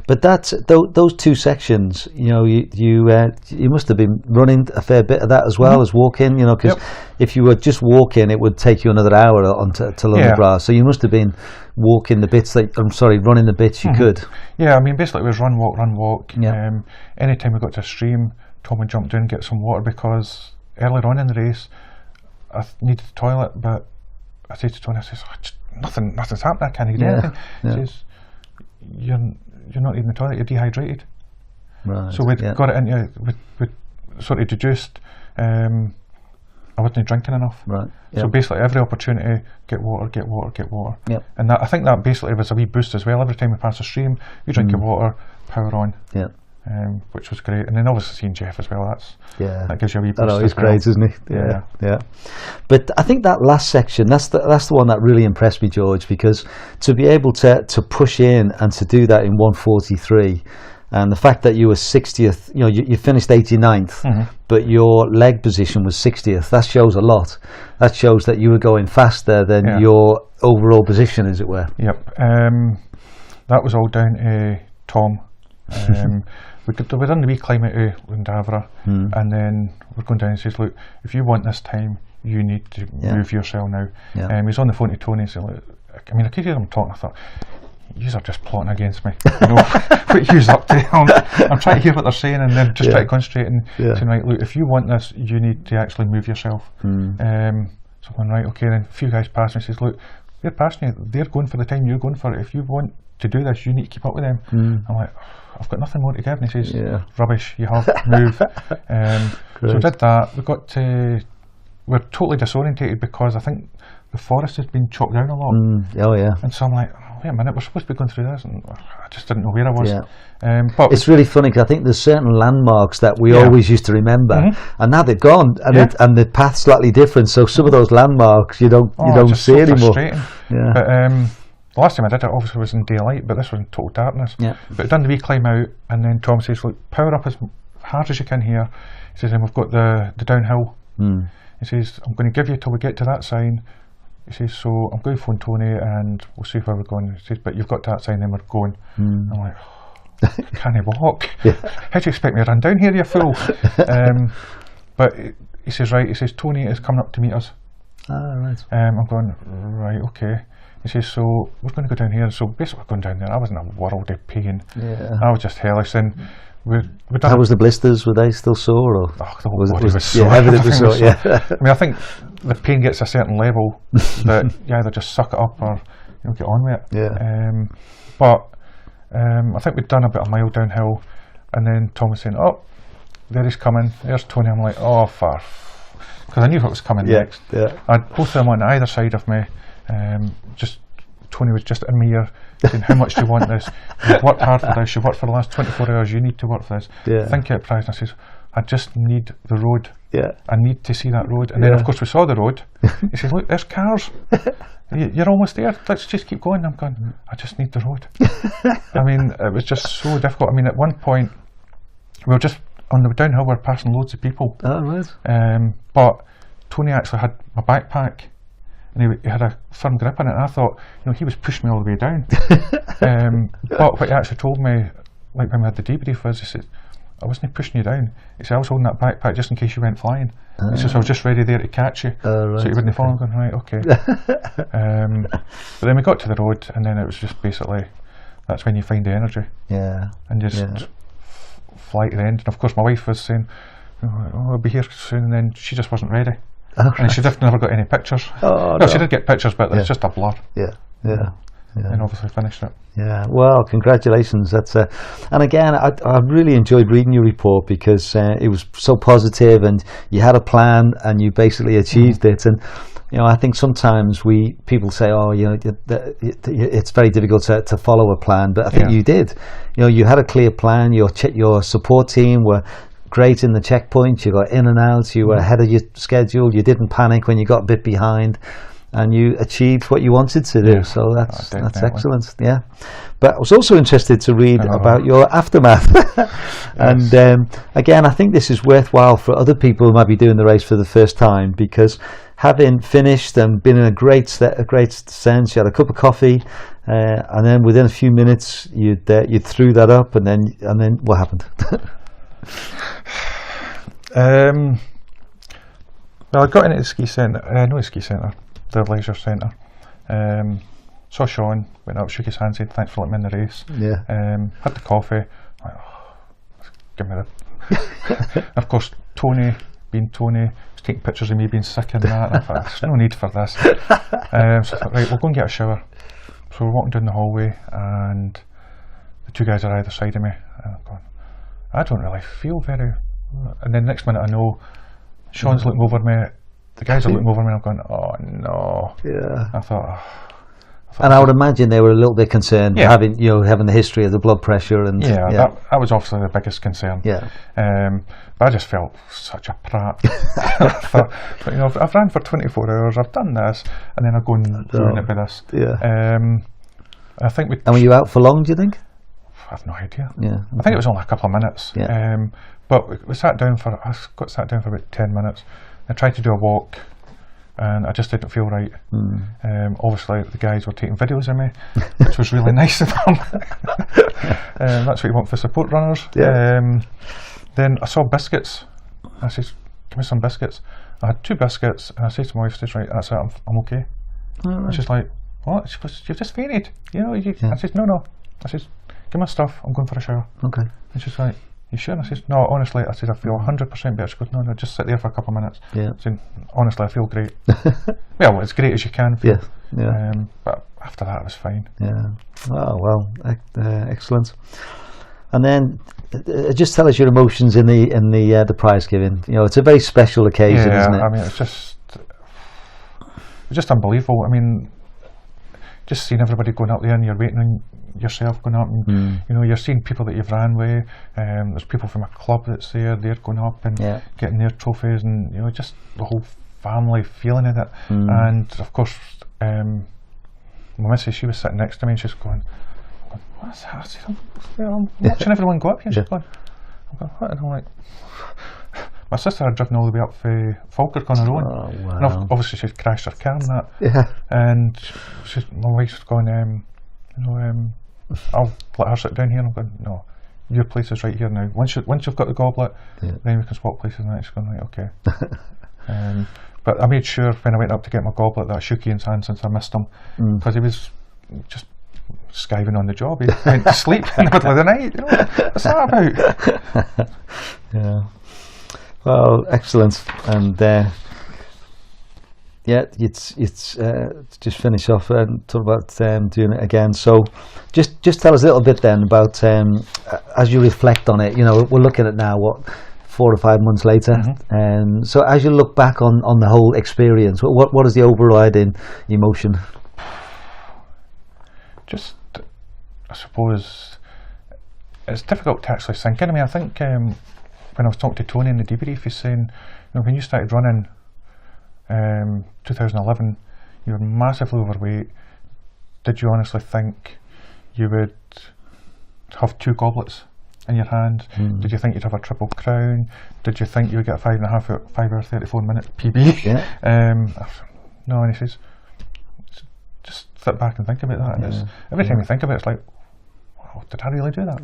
But those two sections, you must have been running a fair bit of that as well as walking, because if you were just walking, it would take you another hour on to Lundavra. So you must have been running the bits you could. Yeah, I mean, basically it was run, walk. Anytime we got to a stream, Tom would jump down and get some water, because earlier on in the race, I needed the toilet, but I said to Tony, I says, nothing's happening, I can't get anything. He says, you're not even the toilet, you're dehydrated. Right. So we'd got it into, we'd sort of deduced, I wasn't drinking enough. Right. So basically every opportunity, get water. And I think that basically was a wee boost as well. Every time we pass a stream, you drink your water, power on. Which was great. And then obviously seeing Jeff as well, that gives you a wee boost. I know, he's great, isn't he? Yeah. But I think that last section, that's the one that really impressed me, George, because to be able to push in and to do that in 143, and the fact that you were 60th, you finished 89th, but your leg position was 60th, that shows a lot. That shows that you were going faster than your overall position, as it were. Yep. That was all down to Tom. We done the wee climb out of Lundavra, and then we're going down and says, look, if you want this time, you need to move yourself now. He's on the phone to Tony and said, look, I mean, I could hear him talking. I thought, yous are just plotting against me. What yous up to? I'm trying to hear what they're saying, and then just try to concentrate and saying, right, look, if you want this, you need to actually move yourself. So I'm going, right, okay. Then a few guys passed me and says, look, they're passing you. They're going for the time you're going for. If you want to do this, you need to keep up with them. I'm like, I've got nothing more to give. And he says, rubbish, you have, move. So we did that. We're totally disorientated, because I think the forest has been chopped down a lot. And so I'm like, wait a minute, we're supposed to be going through this, and I just didn't know where I was. But it's really funny, because I think there's certain landmarks that we always used to remember, and now they're gone, and the path's slightly different. So some of those landmarks you don't see anymore. But the last time I did it obviously was in daylight, but this was in total darkness. But I'd done the wee climb out, and then Tom says, look, power up as hard as you can here. He says, and we've got the downhill. He says, I'm going to give you till we get to that sign. He says, so I'm going to phone Tony and we'll see where we're going. He says, but you've got that sign, then we're going. I'm like, can I walk? How do you expect me to run down here, you fool? But he says, right, he says, Tony is coming up to meet us. Right. I'm going, right, okay. He says, so we're going to go down here. So basically we're going down there. I was in a world of pain. I was just hellish. And how was the blisters? Were they still sore? Or the whole body was sore. Everything was sore, I mean, I think the pain gets a certain level that you either just suck it up or get on with it. But I think we'd done about a mile downhill, and then Tom was saying, "Oh, there he's coming. There's Tony." I'm like, "Oh, because I knew what was coming next." Yeah. I had both of them on either side of me. Just Tony was just in my ear saying, "How much do you want this? You've worked hard for this. You've worked for the last 24 hours. You need to work for this. Think of it, prize." And I says, "I just need the road. I need to see that road." And then, of course, we saw the road. He says, "Look, there's cars. You're almost there. Let's just keep going." I'm going, "I just need the road." I mean, it was just so difficult. I mean, at one point, we were just on the downhill. We were passing loads of people. Oh, right. But Tony actually had my backpack, and he had a firm grip on it. And I thought, he was pushing me all the way down. But what he actually told me, like when we had the debrief, was he said, "I wasn't pushing you down." He said, "I was holding that backpack just in case you went flying." He says, "I was just ready there to catch you, right, so you wouldn't fall." I'm going, "Right, okay." But then we got to the road, and then it was just basically, that's when you find the energy. And just fly to the end. And of course my wife was saying, "Oh, I'll be here soon," and then she just wasn't ready. And she never got any pictures. No, she did get pictures, but it's just a blur. And obviously finished it. Well, congratulations. That's and again, I really enjoyed reading your report because it was so positive, and you had a plan, and you basically achieved it. And I think sometimes people say, "Oh, it's very difficult to follow a plan," but I think you did. You had a clear plan. Your support team were great in the checkpoints. You got in and out. You were ahead of your schedule. You didn't panic when you got a bit behind. And you achieved what you wanted to do, so that's excellent. But I was also interested to read about your aftermath. And again, I think this is worthwhile for other people who might be doing the race for the first time, because having finished and been in a great sense, you had a cup of coffee, and then within a few minutes you threw that up, and then what happened? Well, I got into the ski centre, the leisure centre. Saw Sean, went up, shook his hand, said thanks for letting me in the race. Had the coffee, like, give me the. Of course, Tony was taking pictures of me being sick and that. And I thought, there's no need for this. So I thought, right, we'll go and get a shower. So we're walking down the hallway, and the two guys are either side of me, and I'm going, I don't really feel very. And then next minute I know Sean's looking over me. The guys are looking over me, and I'm going, oh no. I thought and I would imagine they were a little bit concerned having the history of the blood pressure and that was obviously the biggest concern. But I just felt such a prat. I thought, I've ran for 24 hours, I've done this, and then I go and ruin it with this. I think and were you out for long, do you think? I have no idea. I think it was only a couple of minutes. But we sat down for about 10 minutes. I tried to do a walk, and I just didn't feel right. Obviously the guys were taking videos of me, which was really nice of them. That's what you want for support runners. Then I saw biscuits. I said, give me some biscuits. I had 2 biscuits, and I said to my wife, right, that's it, I'm okay. And she's like, what? She goes, you've just fainted. I said, no. I said, give me stuff, I'm going for a shower. And she's like, you sure? And I said, no, honestly, I said, I feel 100% better. She goes, no, just sit there for a couple of minutes. I said, honestly, I feel great. Well, as great as you can feel. But after that, it was fine. Oh, well, excellent. And then just tell us your emotions in the prize giving. It's a very special occasion, isn't it? I mean, it's just unbelievable. I mean, just seeing everybody going up there, and you're waiting on yourself going up, and you're seeing people that you've ran with. There's people from a club that's there, they're going up and getting their trophies, and just the whole family feeling of it. And of course, my missus, she was sitting next to me, and she's going, what's that? I said, I'm watching everyone go up here. She's going, what? And I'm like, my sister had driven all the way up for Falkirk on her own. And obviously she'd crashed her car and that. And my wife's going, I'll let her sit down here. And I'm going, no, your place is right here now. Once you've got the goblet, then we can swap places. And she's going, right, okay. But I made sure when I went up to get my goblet that I shook Ian's hand since I missed him, because he was just skiving on the job. He went to sleep in the middle of the night. What's that about? Well, excellent. And Yeah, it's just finish off and talk about doing it again. So, just tell us a little bit then about as you reflect on it. You know, we're looking at now 4 or 5 months later, and so as you look back on the whole experience, what is the overriding emotion? Just, I suppose, it's difficult to actually sink in. I mean, I think when I was talking to Tony in the debrief, he's saying, you know, when you started running 2011, you were massively overweight. Did you honestly think you would have 2 goblets in your hand? Did you think you'd have a triple crown? Did you think you would get a 5 hour 34 minute PB? No, and he says, just sit back and think about that. And every time you think about it, it's like, wow, did I really do that?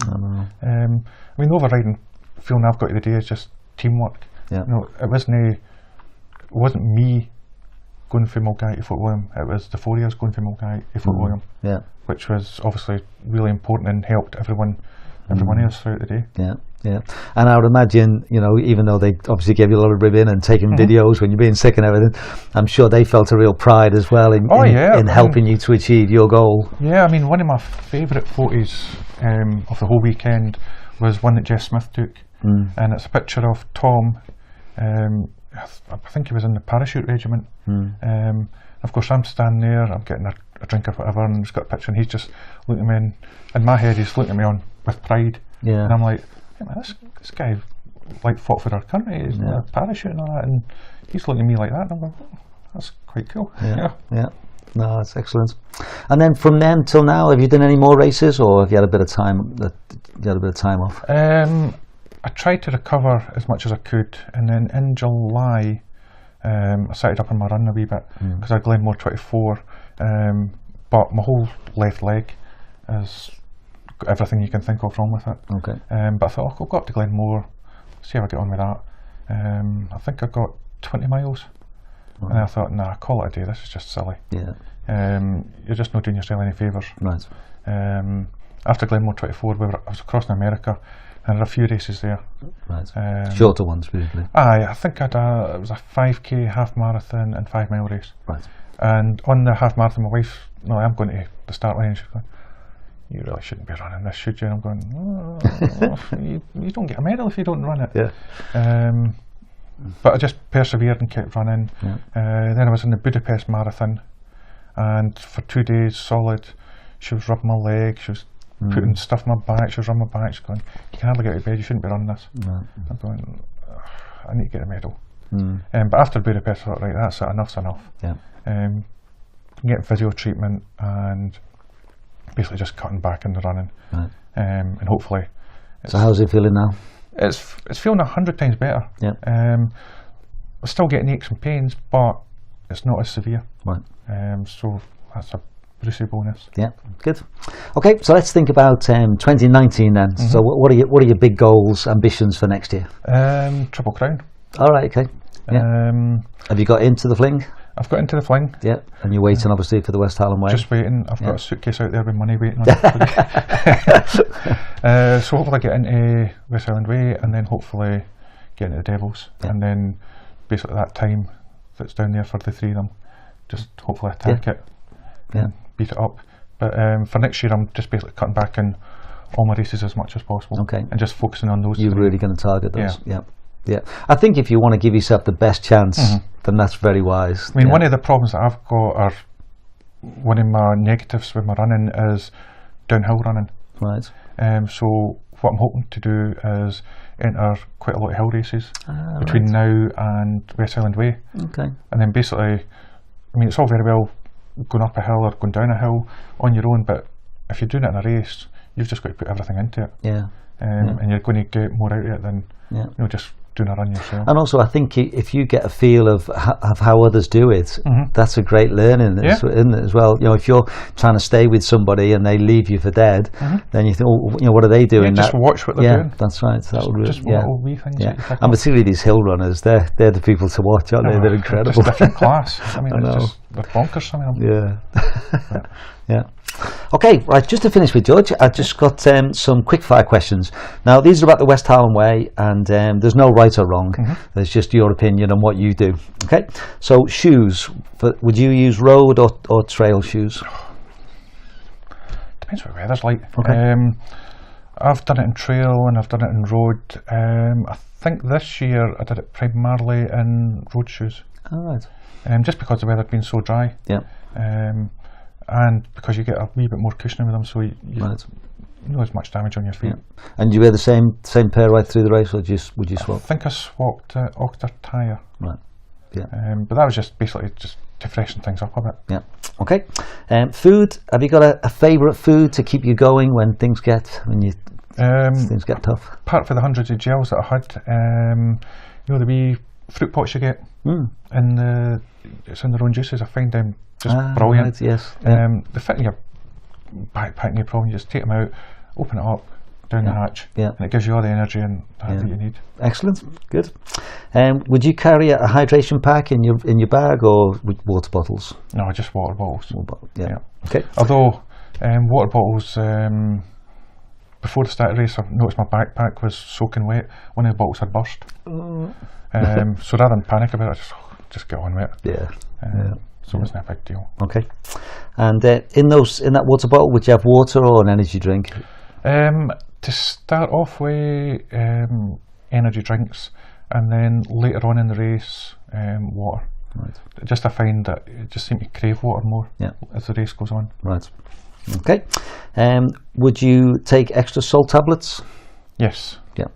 I mean, the overriding feeling I've got today is just teamwork. You know, it wasn't me going from Mulgai to Fort William, it was the 4 years going from Mulgai to Fort William, which was obviously really important and helped everyone else throughout the day. And I would imagine, you know, even though they obviously gave you a lot of ribbon and taking videos when you're being sick and everything, I'm sure they felt a real pride as well in helping you to achieve your goal. Yeah, I mean, one of my favourite photos of the whole weekend was one that Jess Smith took, and it's a picture of Tom. I think he was in the parachute regiment. Of course, I'm standing there, I'm getting a drink or whatever, and he's got a picture, and he's just looking at me, and in my head, he's looking at me on with pride. And I'm like, hey man, this guy like fought for our country, he's a parachute and all that, and he's looking at me like that, and I'm like, oh, that's quite cool. No, that's excellent. And then from then till now, have you done any more races, or have you had a bit of time off? I tried to recover as much as I could, and then in July I started up on my run a wee bit because I Glenmore 24, but my whole left leg is got everything you can think of wrong with it. But I thought, I'll go up to Glenmore, see how I get on with that. I think I got 20 miles, and I thought, nah, call it a day, this is just silly. You're just not doing yourself any favours. After Glenmore 24, I was across in America, and there are a few races there. Shorter ones, basically. I think it was a 5k, half marathon, and 5 mile race. And on the half marathon, my wife, no, I'm going to the start line, and she's going, you really shouldn't be running this, should you? And I'm going, you don't get a medal if you don't run it. But I just persevered and kept running. Then I was in the Budapest Marathon, and for 2 days solid, she was rubbing my leg, she was putting stuff in my back, she was rubbing my back, she's going, you can hardly get out of bed, you shouldn't be running this. I'm going, I need to get a medal. But after Budapest I thought, right, that's it, enough's enough. Getting physio treatment and basically just cutting back in the running. And hopefully. So how's it feeling now? It's feeling 100 times better. I'm still getting aches and pains, but it's not as severe. So that's a Brucey bonus. Good. Okay, so let's think about 2019 then. So what are your big goals, ambitions for next year? Triple Crown. All right. Okay. Have you got into the fling? I've got into the fling. And you're waiting obviously for the West Highland Way. Just waiting. I've got a suitcase out there with money waiting on it. So hopefully I get into West Highland Way, and then hopefully get into the Devils, and then basically that time that's down there for the 3 of them, just hopefully attack it, beat it up. But for next year, I'm just basically cutting back on all my races as much as possible, and just focusing on those. You're really going to target those. I think if you want to give yourself the best chance, then that's very wise. I mean, one of the problems that I've got, or one of my negatives with my running, is downhill running. So what I'm hoping to do is enter quite a lot of hill races between now and West Highland Way. And then basically, I mean, it's all very well going up a hill or going down a hill on your own, but if you're doing it in a race, you've just got to put everything into it. And you're going to get more out of it than you know, just doing a run yourself. And also, I think if you get a feel of how others do it, that's a great learning, isn't it, as well? You know, if you're trying to stay with somebody and they leave you for dead, then you think, oh, you know, what are they doing? Just watch what they're doing. That's right. That would just little wee things. And particularly these hill runners, they're the people to watch, aren't they? They're incredible. Just different class. I mean, they're bonkers, some of them. Okay, right, just to finish with Judge, I've just got some quick fire questions. Now, these are about the West Highland Way, and there's no right or wrong. There's just your opinion on what you do. Okay, so shoes, would you use road or trail shoes? Depends what the weather's like. Okay. I've done it in trail and I've done it in road. I think this year I did it primarily in road shoes. All right. Just because the weather's been so dry. Yeah. And because you get a wee bit more cushioning with them, so you Right. not as much damage on your feet. Yeah. And do you wear the same pair right through the race, or would you swap? I think I swapped Octa tyre. Right. Yeah. But that was just basically just to freshen things up a bit. Yeah. Okay. Food. Have you got a favourite food to keep you going when things get things get tough? Apart from the hundreds of gels that I had, the wee fruit pots you get, and it's in their own juices. I find them just brilliant. Right, yes. They fit in your backpack, no problem. You just take them out, open it up, down the hatch, and it gives you all the energy and that you need. Excellent, good. Would you carry a hydration pack in your bag, or with water bottles? No, just water bottles. Yeah. Okay. Although water bottles, before the start of the race, I noticed my backpack was soaking wet. One of the bottles had burst. So rather than panic about it, I just get on with it. So it wasn't a big deal. Okay. And in that water bottle, would you have water or an energy drink? To start off with, energy drinks, and then later on in the race, water. Right. Just I find that it just seems to crave water more as the race goes on. Right. Okay. Would you take extra salt tablets? Yes. Yeah.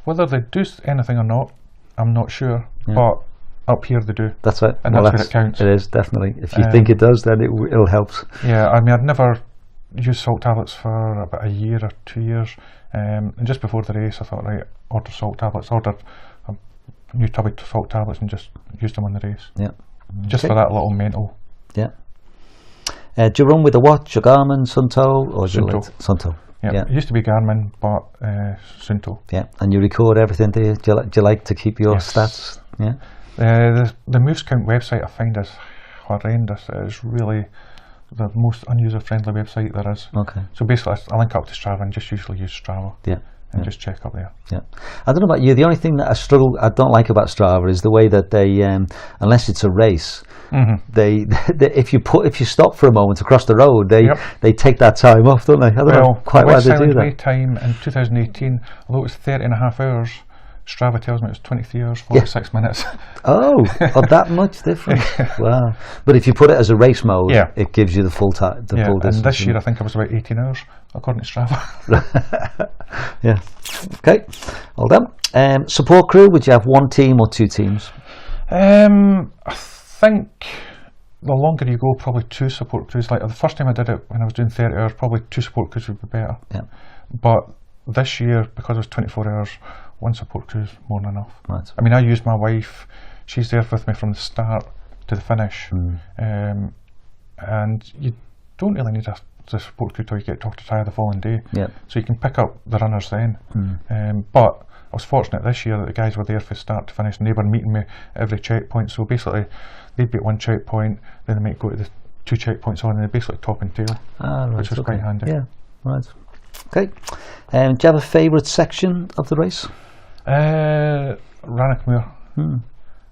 Whether they do anything or not, I'm not sure. But up here they do. That's right. And that's where it counts. It is, definitely. If you think it does, then it'll help. Yeah, I mean, I'd never used salt tablets for about a year or 2 years. And just before the race, I thought, right, order salt tablets. Ordered a new tub of salt tablets and just used them on the race. Yeah. Just for that little mental. Yeah. Do you run with a watch, a Garmin, Sunto, or Sunto? Sunto. Yeah. It used to be Garmin, but Sunto. Yeah. And you record everything, do you? Do you like to keep your stats? Yeah. The Moves Count website I find is horrendous. It is really the most unuser-friendly website there is. Okay. So basically, I link up to Strava and just usually use Strava. Yeah. And just check up there. Yeah. I don't know about you. The only thing that I don't like about Strava is the way that they, unless it's a race, they if you stop for a moment to cross the road, they take that time off, don't they? I don't know quite why they do that. West Highland Way time in 2018, although it was 30.5 hours, Strava tells me it was 23 hours, 46 minutes. Oh, that much different. Wow. But if you put it as a race mode, it gives you the full time, full distance. And this year I think I was about 18 hours, according to Strava. Yeah. Okay. All done. Support crew, would you have one team or two teams? I think the longer you go, probably two support crews. Like the first time I did it when I was doing 30 hours, probably two support crews would be better. Yeah. But this year, because it was 24 hours, one support crew is more than enough. Right. I mean, I use my wife. She's there with me from the start to the finish. And you don't really need a support crew till you get to Octa the following day. Yeah. So you can pick up the runners then. But I was fortunate this year that the guys were there from start to finish, and they were meeting me at every checkpoint. So basically, they'd be at one checkpoint, then they might go to the two checkpoints on, and they're basically top and tail, which was quite handy. Yeah, right. Okay. Do you have a favourite section of the race? Rannochmoor.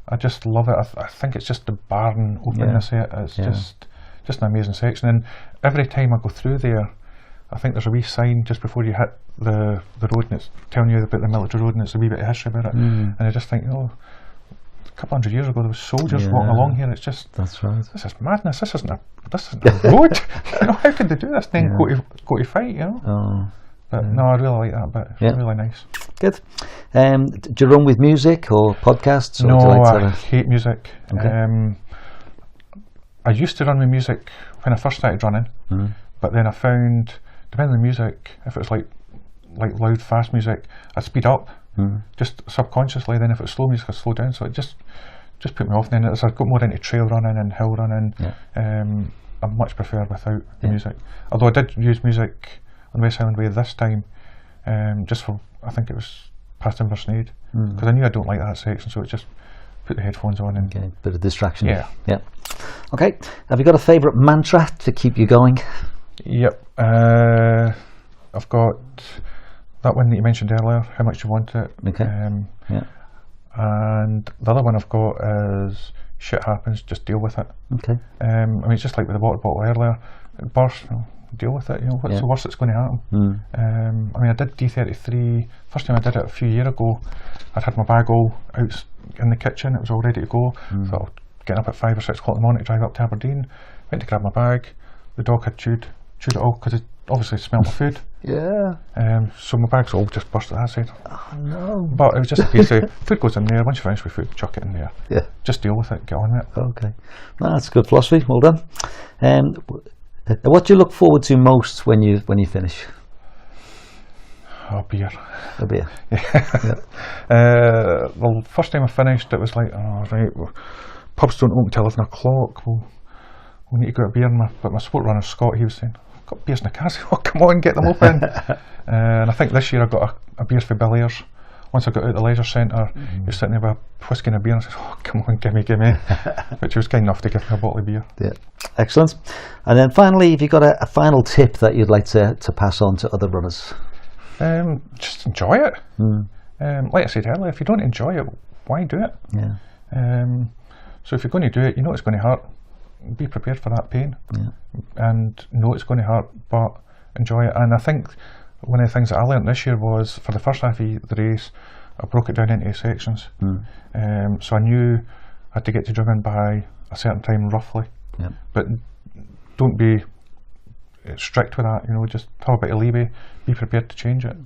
I just love it. I think it's just the barren openness of it. It's just an amazing section. And every time I go through there, I think there's a wee sign just before you hit the road, and it's telling you about the military road, and it's a wee bit of history about it. And I just think, a couple hundred years ago there was soldiers walking along here. It's just, that's right. This is madness. This isn't a road. How could they do this thing? Go to fight, But no, I really like that bit. It's really nice. Good. Do you run with music or podcasts? Or no, I hate music. Okay. I used to run with music when I first started running, but then I found, depending on the music, if it was like loud, fast music, I'd speed up, just subconsciously. Then if it was slow music, I'd slow down. So it just put me off. And then as I got more into trail running and hill running, I much prefer without the music. Although I did use music on the West Highland Way this time, just for, I think it was past Inversnaid, because I knew I don't like that section, so it just put the headphones on and bit of distraction. Yeah. Okay, have you got a favourite mantra to keep you going? Yep, I've got that one that you mentioned earlier, how much you want it. Okay. Yeah. And the other one I've got is shit happens, just deal with it. Okay. I mean, it's just like with the water bottle earlier, it burst, deal with it, you know, what's the worst that's going to happen? I mean, I did D33, first time I did it a few years ago, I'd had my bag all out in the kitchen, it was all ready to go, so getting up at 5 or 6 o'clock in the morning to drive up to Aberdeen, went to grab my bag, the dog had chewed it all, because it obviously smelled my food. Yeah. So my bag's all just burst at that side. Oh no. But it was just a case of, food goes in there, once you finish with food, chuck it in there. Yeah. Just deal with it, get on with it. Okay. No, that's good philosophy, well done. What do you look forward to most when you finish? Oh, beer. A beer. Yeah. Well, first time I finished, it was like, oh, right, well, pubs don't open till 11 o'clock. Well, we need to go to beer. But my sport runner, Scott, he was saying, I've got beers in the car. I said, oh, come on, get them open. And I think this year I got a beer for Billiers. Once I got out of the leisure centre, he was sitting there with a whiskey and a beer, and I said, oh, come on, give me. Which was kind enough to give me a bottle of beer. Yeah, excellent. And then finally, have you got a final tip that you'd like to pass on to other runners? Just enjoy it. Like I said earlier, if you don't enjoy it, why do it? Yeah. So if you're going to do it, you know it's going to hurt. Be prepared for that pain, and know it's going to hurt, but enjoy it. And I think one of the things that I learned this year was, for the first half of the race, I broke it down into sections. So I knew I had to get to Drimmen by a certain time roughly, but don't be strict with that, you know, just have a bit of leeway, be prepared to change it,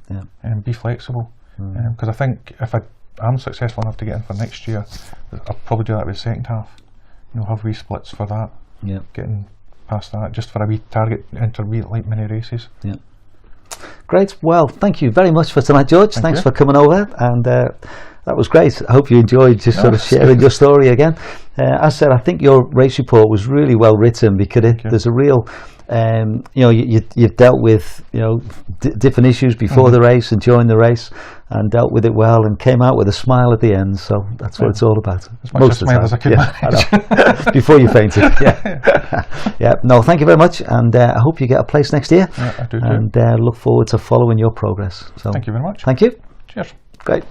and be flexible. Because I think if I'm successful enough to get in for next year, I'll probably do that with the second half, you know, have wee splits for that, getting past that, just for a wee target, enter wee like mini races. Great. Well, thank you very much for tonight, George. Thanks for coming over, and that was great. I hope you enjoyed just sort of sharing your story again. As I said, I think your race report was really well written, because there's a real, you know, you've dealt with, you know, different issues before the race and during the race, and dealt with it well, and came out with a smile at the end. So that's what it's all about. As much most of the time as I could manage. Before you fainted. No, thank you very much, and I hope you get a place next year. I do. And look forward to following your progress. So thank you very much. Thank you. Cheers. Great.